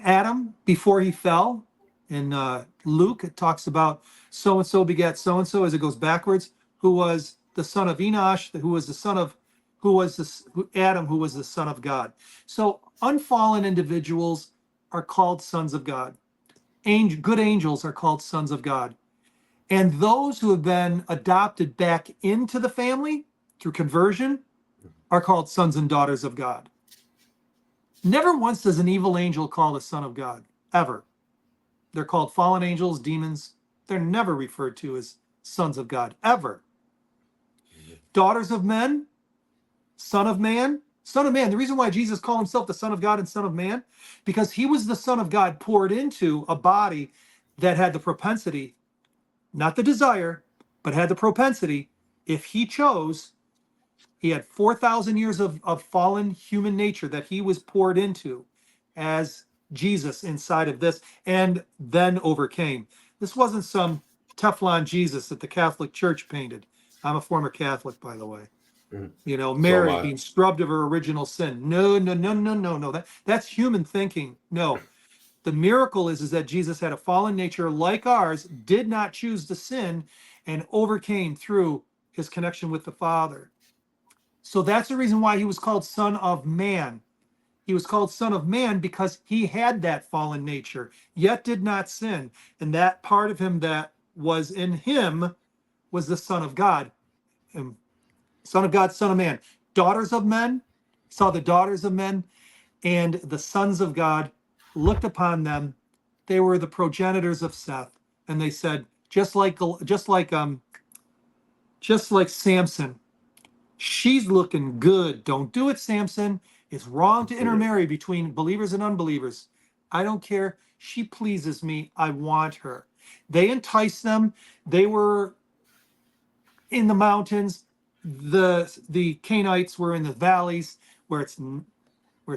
[SPEAKER 2] Adam before he fell. In Luke, it talks about so and so begat so and so as it goes backwards, who was the son of Enosh, who was the son of, who was Adam, who was the son of God. So unfallen individuals are called sons of God. Good angels are called sons of God. And those who have been adopted back into the family through conversion are called sons and daughters of God. Never once does an evil angel call a son of God, ever. They're called fallen angels, demons. They're never referred to as sons of God, ever. Daughters of men, son of man, son of man. The reason why Jesus called himself the Son of God and Son of Man, because he was the Son of God poured into a body that had the propensity, not the desire, but had the propensity, if he chose, he had 4,000 years of fallen human nature that he was poured into as Jesus inside of this, and then overcame. This wasn't some Teflon Jesus that the Catholic Church painted. I'm a former Catholic, by the way.
[SPEAKER 1] Mhm.
[SPEAKER 2] You know,
[SPEAKER 1] So am
[SPEAKER 2] Mary
[SPEAKER 1] I.
[SPEAKER 2] being scrubbed of her original sin. No, no, no, no, no, no. That's human thinking. No. The miracle is that Jesus had a fallen nature like ours, did not choose to sin, and overcame through his connection with the Father. So that's the reason why he was called Son of Man. He was called Son of Man because he had that fallen nature, yet did not sin. And that part of him that was in him was the Son of God. And Son of God, Son of Man. Daughters of men, saw the daughters of men, and the sons of God looked upon them. They were the progenitors of Seth. And they said, just like Samson, she's looking good. Don't do it, Samson. It's wrong to intermarry between believers and unbelievers. I don't care. She pleases me. I want her. They enticed them. They were in the mountains. The Canaanites were in the valleys where it's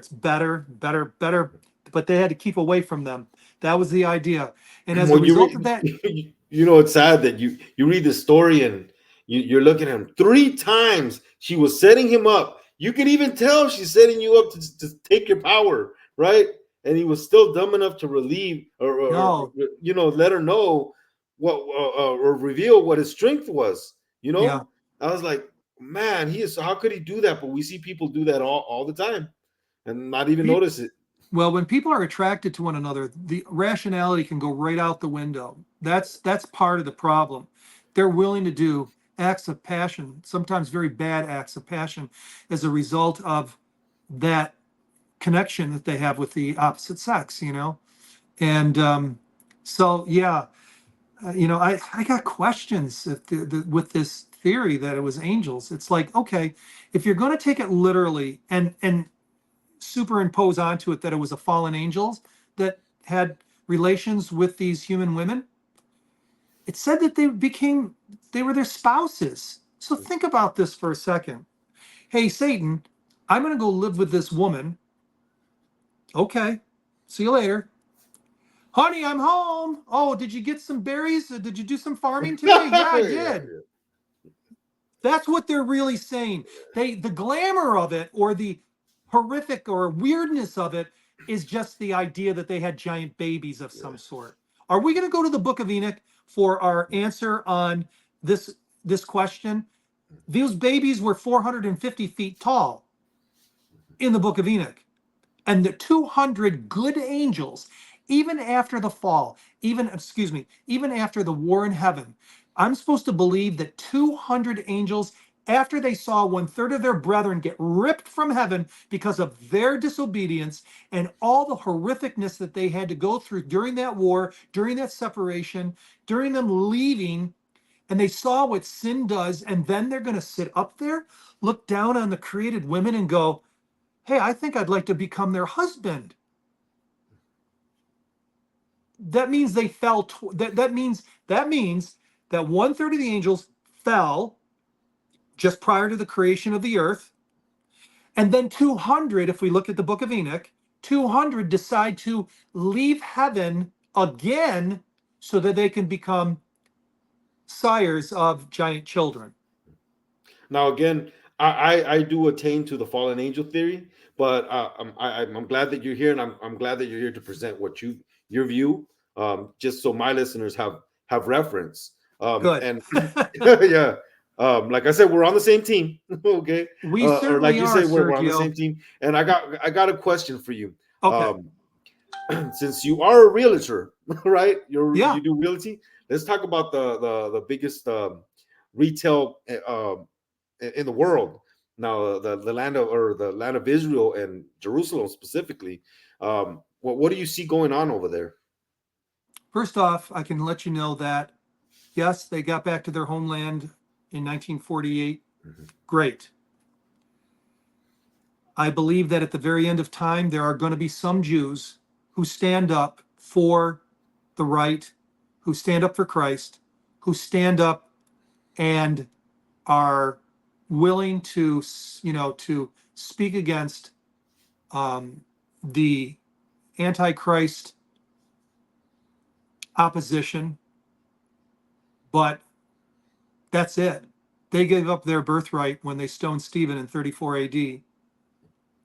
[SPEAKER 2] better, but they had to keep away from them. That was the idea. And as a
[SPEAKER 1] When you
[SPEAKER 2] result of
[SPEAKER 1] read,
[SPEAKER 2] that,
[SPEAKER 1] you know, it's sad that you read the story and you're looking at him 3 times. She was setting him up. You could even tell she's setting you up to take your power, right? And he was still dumb enough to relieve or
[SPEAKER 2] no,
[SPEAKER 1] let her know what or reveal what his strength was. You
[SPEAKER 2] yeah.
[SPEAKER 1] know, I was like, man, he is. How could he do that? But we see people do that all the time and not even
[SPEAKER 2] Pe-
[SPEAKER 1] notice it.
[SPEAKER 2] Well, when people are attracted to one another, the rationality can go right out the window. That's part of the problem. They're willing to do acts of passion, sometimes very bad acts of passion, as a result of that connection that they have with the opposite sex, you know? And so, yeah, I got questions with this theory that it was angels. It's like, okay, if you're going to take it literally and superimpose onto it that it was a fallen angels that had relations with these human women, it said that they were their spouses. So think about this for a second. Hey, Satan, I'm going to go live with this woman. Okay, see you later. Honey, I'm home. Oh, did you get some berries? Did you do some farming today? Yeah, I did.
[SPEAKER 1] Yeah,
[SPEAKER 2] That's what they're really saying. The glamour of it or the horrific or weirdness of it is just the idea that they had giant babies of
[SPEAKER 1] yeah.
[SPEAKER 2] some sort. Are we going to go to the Book of Enoch for our answer on this question? These babies were 450 feet tall in the Book of Enoch, and the 200 good angels, even after the fall, even after the war in heaven, I'm supposed to believe that 200 angels, after they saw 1/3 of their brethren get ripped from heaven because of their disobedience and all the horrificness that they had to go through during that war, during that separation, during them leaving, and they saw what sin does, and then they're going to sit up there, look down on the created women and go, hey, I think I'd like to become their husband. That means they fell. That means that 1/3 of the angels fell just prior to the creation of the earth, and then 200, if we look at the Book of Enoch, 200 decide to leave heaven again so that they can become sires of giant children.
[SPEAKER 1] Now again, I do attain to the fallen angel theory, but I'm glad that you're here, and I'm glad that you're here to present your view, just so my listeners have reference.
[SPEAKER 2] Good.
[SPEAKER 1] And yeah, like I said, we're on the same team, okay?
[SPEAKER 2] We
[SPEAKER 1] Or like
[SPEAKER 2] certainly
[SPEAKER 1] you
[SPEAKER 2] are,
[SPEAKER 1] say, we're on the
[SPEAKER 2] Sergio.
[SPEAKER 1] same team. And I got a question for you.
[SPEAKER 2] Okay.
[SPEAKER 1] Um, since you are a realtor, right?
[SPEAKER 2] Yeah.
[SPEAKER 1] You do realty. Let's talk about the biggest retail in the world now, the land of or the land of Israel and Jerusalem specifically. What do you see going on over there?
[SPEAKER 2] First off, I can let you know that yes, they got back to their homeland in 1948.
[SPEAKER 1] Mhm.
[SPEAKER 2] Great. I believe that at the very end of time, there are going to be some Jews who stand up for the right, who stand up for Christ, who stand up and are willing to, to speak against um, the Antichrist opposition. But that's it. They gave up their birthright when they stoned Stephen in 34 AD.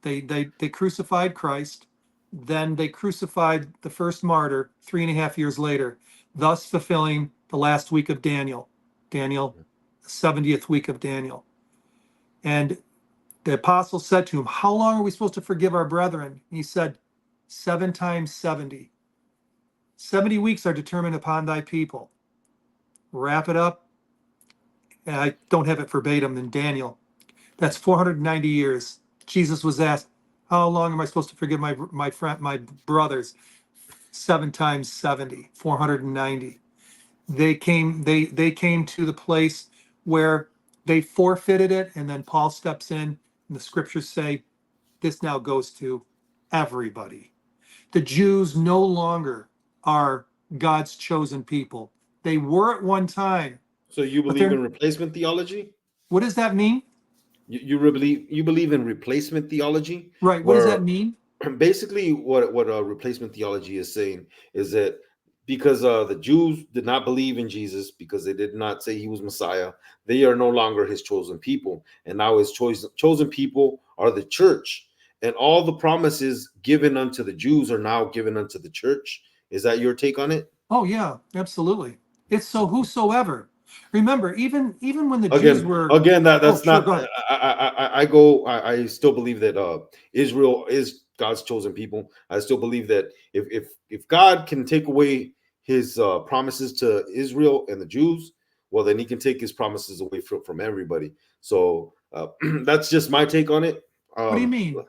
[SPEAKER 2] They crucified Christ. Then they crucified the first martyr 3.5 years later, thus fulfilling the last week of Daniel, the 70th week of Daniel. And the apostle said to him, how long are we supposed to forgive our brethren? And he said, 7 times 70. 70 weeks are determined upon thy people. Wrap it up. And I don't have it verbatim in Daniel. That's 490 years. Jesus was asked, how long am I supposed to forgive my brothers? 7 times 70, 490. They came to the place where they forfeited it, and then Paul steps in, and the scriptures say this now goes to everybody. The Jews no longer are God's chosen people. They were at one time,
[SPEAKER 1] So you
[SPEAKER 2] but
[SPEAKER 1] believe
[SPEAKER 2] they're,
[SPEAKER 1] in replacement theology?
[SPEAKER 2] what does that mean?
[SPEAKER 1] You believe in replacement theology,
[SPEAKER 2] Right, what does
[SPEAKER 1] where
[SPEAKER 2] that mean?
[SPEAKER 1] basically what replacement theology is saying is that because the Jews did not believe in Jesus because they did not say he was Messiah, they are no longer his chosen people, and now his chosen people are the church, and all the promises given unto the Jews are now given unto the church. Is that your take on it?
[SPEAKER 2] Oh yeah, absolutely. It's so whosoever. Remember, even when the Jews
[SPEAKER 1] again
[SPEAKER 2] were,
[SPEAKER 1] again that
[SPEAKER 2] oh
[SPEAKER 1] that's
[SPEAKER 2] sure,
[SPEAKER 1] not
[SPEAKER 2] go ahead.
[SPEAKER 1] I still believe that Israel is God's chosen people. I still believe that if God can take away his promises to Israel and the Jews, well, then he can take his promises away from everybody. So that's just my take on it.
[SPEAKER 2] What do you
[SPEAKER 1] um
[SPEAKER 2] mean?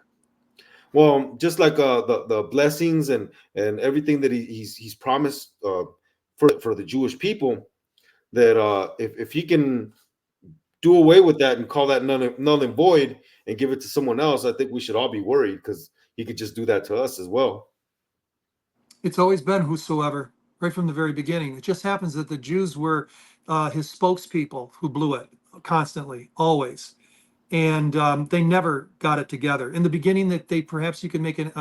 [SPEAKER 1] well, just like the blessings and everything that he's promised for the Jewish people, that if he can do away with that and call that null and void and give it to someone else, I think we should all be worried because he could just do that to us as well.
[SPEAKER 2] It's always been whosoever, right from the very beginning. It just happens that the Jews were his spokespeople who blew it constantly, always. And they never got it together. In the beginning, that they perhaps you could make an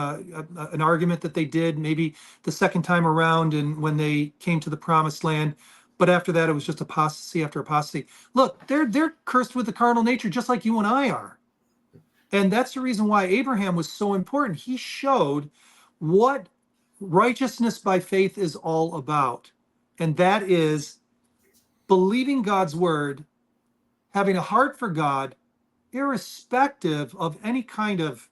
[SPEAKER 2] argument that they did, maybe the second time around, and when they came to the promised land. But after that, it was just apostasy after apostasy. Look, they're cursed with the carnal nature, just like you and I are. And that's the reason why Abraham was so important. He showed what righteousness by faith is all about. And that is believing God's word, having a heart for God, irrespective of any kind of,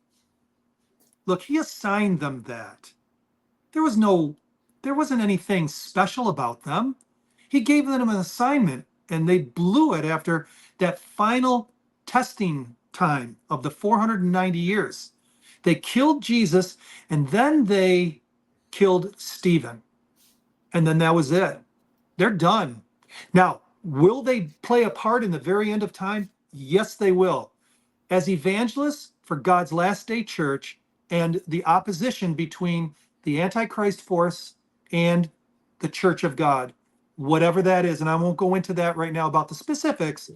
[SPEAKER 2] look, he assigned them that. There was no, there wasn't anything special about them. He gave them an assignment and they blew it after that final testing time of the 490 years. They killed Jesus and then they killed Stephen. And then that was it. They're done. Now, will they play a part in the very end of time? Yes, they will. As evangelists for God's last day church and the opposition between the Antichrist force and the church of God, whatever that is. And I won't go into that right now about the specifics,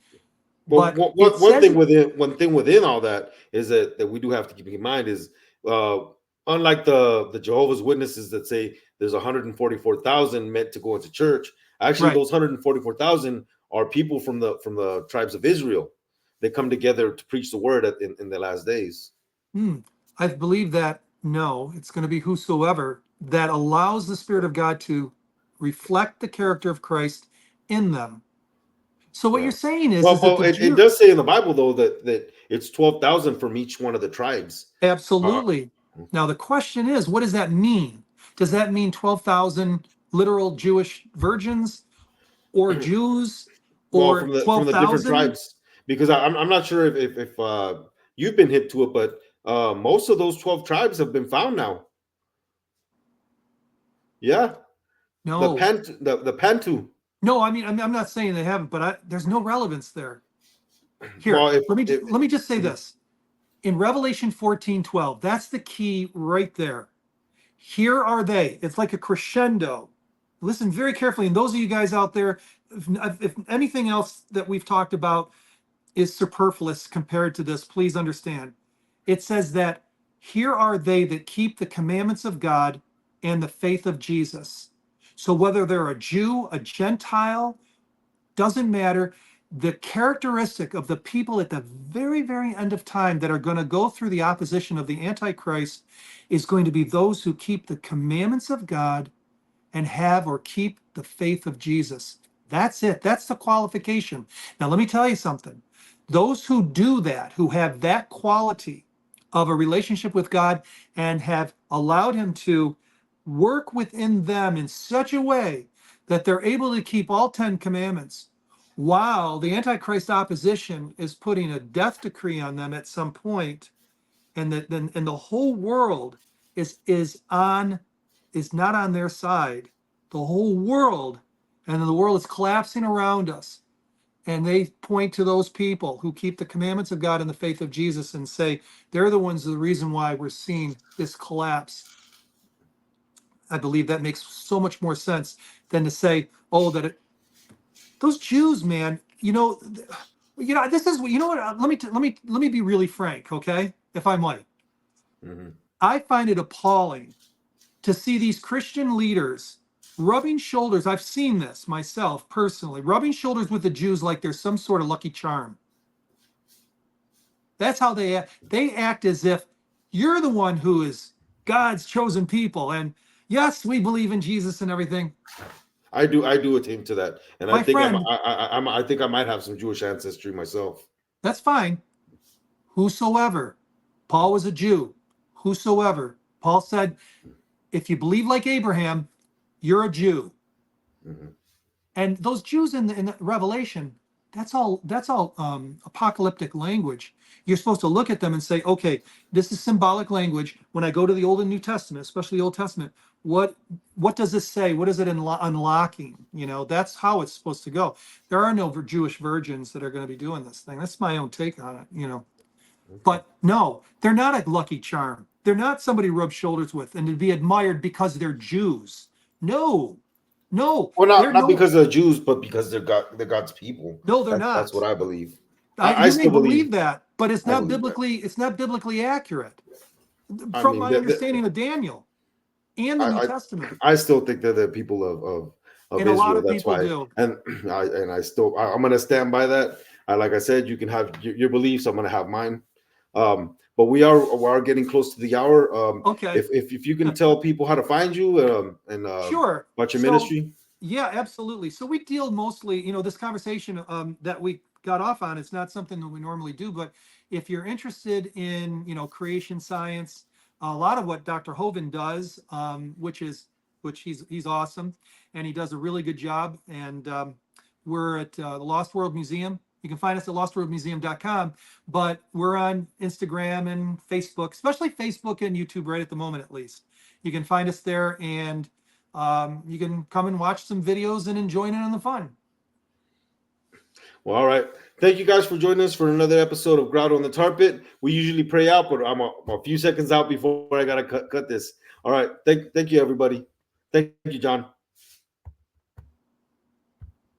[SPEAKER 1] Well,
[SPEAKER 2] but it says,
[SPEAKER 1] one thing within all that is that we do have to keep in mind is uh, unlike the Jehovah's Witnesses that say there's 144,000 meant to go into church. Actually,
[SPEAKER 2] right,
[SPEAKER 1] those 144,000 are people from the tribes of Israel. they come together to preach the word in the last days.
[SPEAKER 2] I believe that no, it's going to be whosoever that allows the Spirit of God to reflect the character of Christ in them. So what
[SPEAKER 1] Yeah.
[SPEAKER 2] you're saying
[SPEAKER 1] Well,
[SPEAKER 2] is that
[SPEAKER 1] but
[SPEAKER 2] the
[SPEAKER 1] it
[SPEAKER 2] Jew,
[SPEAKER 1] does say in the Bible though that it's 12,000 from each one of the tribes. Uh,
[SPEAKER 2] absolutely. Now the question is, what does that mean? Does that mean 12,000 literal Jewish virgins or Jews
[SPEAKER 1] well,
[SPEAKER 2] or
[SPEAKER 1] from the different
[SPEAKER 2] 12,000?
[SPEAKER 1] tribes, because I'm not sure if you've been hip to it, but most of those 12 tribes have been found now. Yeah,
[SPEAKER 2] No,
[SPEAKER 1] the Pantu.
[SPEAKER 2] no. I mean, I'm not saying they haven't, but there's no relevance there. Here,
[SPEAKER 1] Well, if
[SPEAKER 2] let me just say this. In Revelation 14:12, that's the key right there. Here are they. It's like a crescendo. Listen very carefully. And those of you guys out there, if anything else that we've talked about is superfluous compared to this, please understand. It says that here are they that keep the commandments of God and the faith of Jesus. So whether they're a Jew, a Gentile, doesn't matter. The characteristic of the people at the very, very end of time that are going to go through the opposition of the Antichrist is going to be those who keep the commandments of God and have or keep the faith of Jesus. That's it. That's the qualification. Now, let me tell you something. Those who do that, who have that quality of a relationship with God and have allowed Him to work within them in such a way that they're able to keep all 10 commandments, while the Antichrist opposition is putting a death decree on them at some point, and that then and the whole world is not on their side. The whole world, and the world is collapsing around us. And they point to those people who keep the commandments of God and the faith of Jesus and say they're the ones, the reason why we're seeing this collapse. I believe that makes so much more sense than to say, oh, those Jews, man, this is, you know what? Let me be really frank, okay, if I might.
[SPEAKER 1] Mhm.
[SPEAKER 2] I find it appalling to see these Christian leaders rubbing shoulders. I've seen this myself personally, rubbing shoulders with the Jews like there's some sort of lucky charm. That's how they act. They act as if you're the one who is God's chosen people. And yes, we believe in Jesus and everything.
[SPEAKER 1] I do attain to that, and I
[SPEAKER 2] My
[SPEAKER 1] think
[SPEAKER 2] friend,
[SPEAKER 1] I think I might have some Jewish ancestry myself.
[SPEAKER 2] that's fine. Whosoever. Paul was a Jew. Whosoever. Paul said, if you believe like Abraham, you're a Jew.
[SPEAKER 1] Mhm.
[SPEAKER 2] And those Jews in the Revelation, that's all apocalyptic language. You're supposed to look at them and say, okay, this is symbolic language. When I go to the Old and New Testament, especially the Old Testament, what what does this say? What is it unlocking? That's how it's supposed to go. There are no Jewish virgins that are going to be doing this thing. That's my own take on it.
[SPEAKER 1] Okay.
[SPEAKER 2] But no, they're not a lucky charm. They're not somebody to rub shoulders with and to be admired because they're Jews. No, no,
[SPEAKER 1] Well,
[SPEAKER 2] they're
[SPEAKER 1] not
[SPEAKER 2] no,
[SPEAKER 1] because they're Jews, but because they're God's people.
[SPEAKER 2] no, they're
[SPEAKER 1] That's
[SPEAKER 2] not.
[SPEAKER 1] what I believe. I
[SPEAKER 2] You may
[SPEAKER 1] still believe.
[SPEAKER 2] believe that, but it's
[SPEAKER 1] I
[SPEAKER 2] not
[SPEAKER 1] believe that.
[SPEAKER 2] biblically. It's not biblically accurate
[SPEAKER 1] I
[SPEAKER 2] from
[SPEAKER 1] mean,
[SPEAKER 2] my understanding of Daniel and the New
[SPEAKER 1] I
[SPEAKER 2] Testament.
[SPEAKER 1] I still think they're the people of
[SPEAKER 2] And a lot
[SPEAKER 1] Israel.
[SPEAKER 2] of
[SPEAKER 1] That's
[SPEAKER 2] people
[SPEAKER 1] why,
[SPEAKER 2] do.
[SPEAKER 1] I'm gonna stand by that. Like I said, you can have your beliefs. I'm gonna have mine. But we are getting close to the hour.
[SPEAKER 2] Okay,
[SPEAKER 1] If you can tell people how to find you and
[SPEAKER 2] sure.
[SPEAKER 1] about your
[SPEAKER 2] So,
[SPEAKER 1] ministry.
[SPEAKER 2] yeah, absolutely. So we deal mostly, this conversation that we got off on, it's not something that we normally do, but if you're interested in, creation science, a lot of what Dr. Hovind does, which he's awesome, and he does a really good job. And we're at the Lost World Museum. You can find us at lostworldmuseum.com, but we're on Instagram and Facebook, especially Facebook and YouTube right at the moment, at least. You can find us there, and you can come and watch some videos and enjoy it on the fun.
[SPEAKER 1] Well, all right. Thank you guys for joining us for another episode of Grotto on the Tar Pit. We usually pray out, but I'm a few seconds out before I gotta cut this. All right. Thank you, everybody. Thank you, John.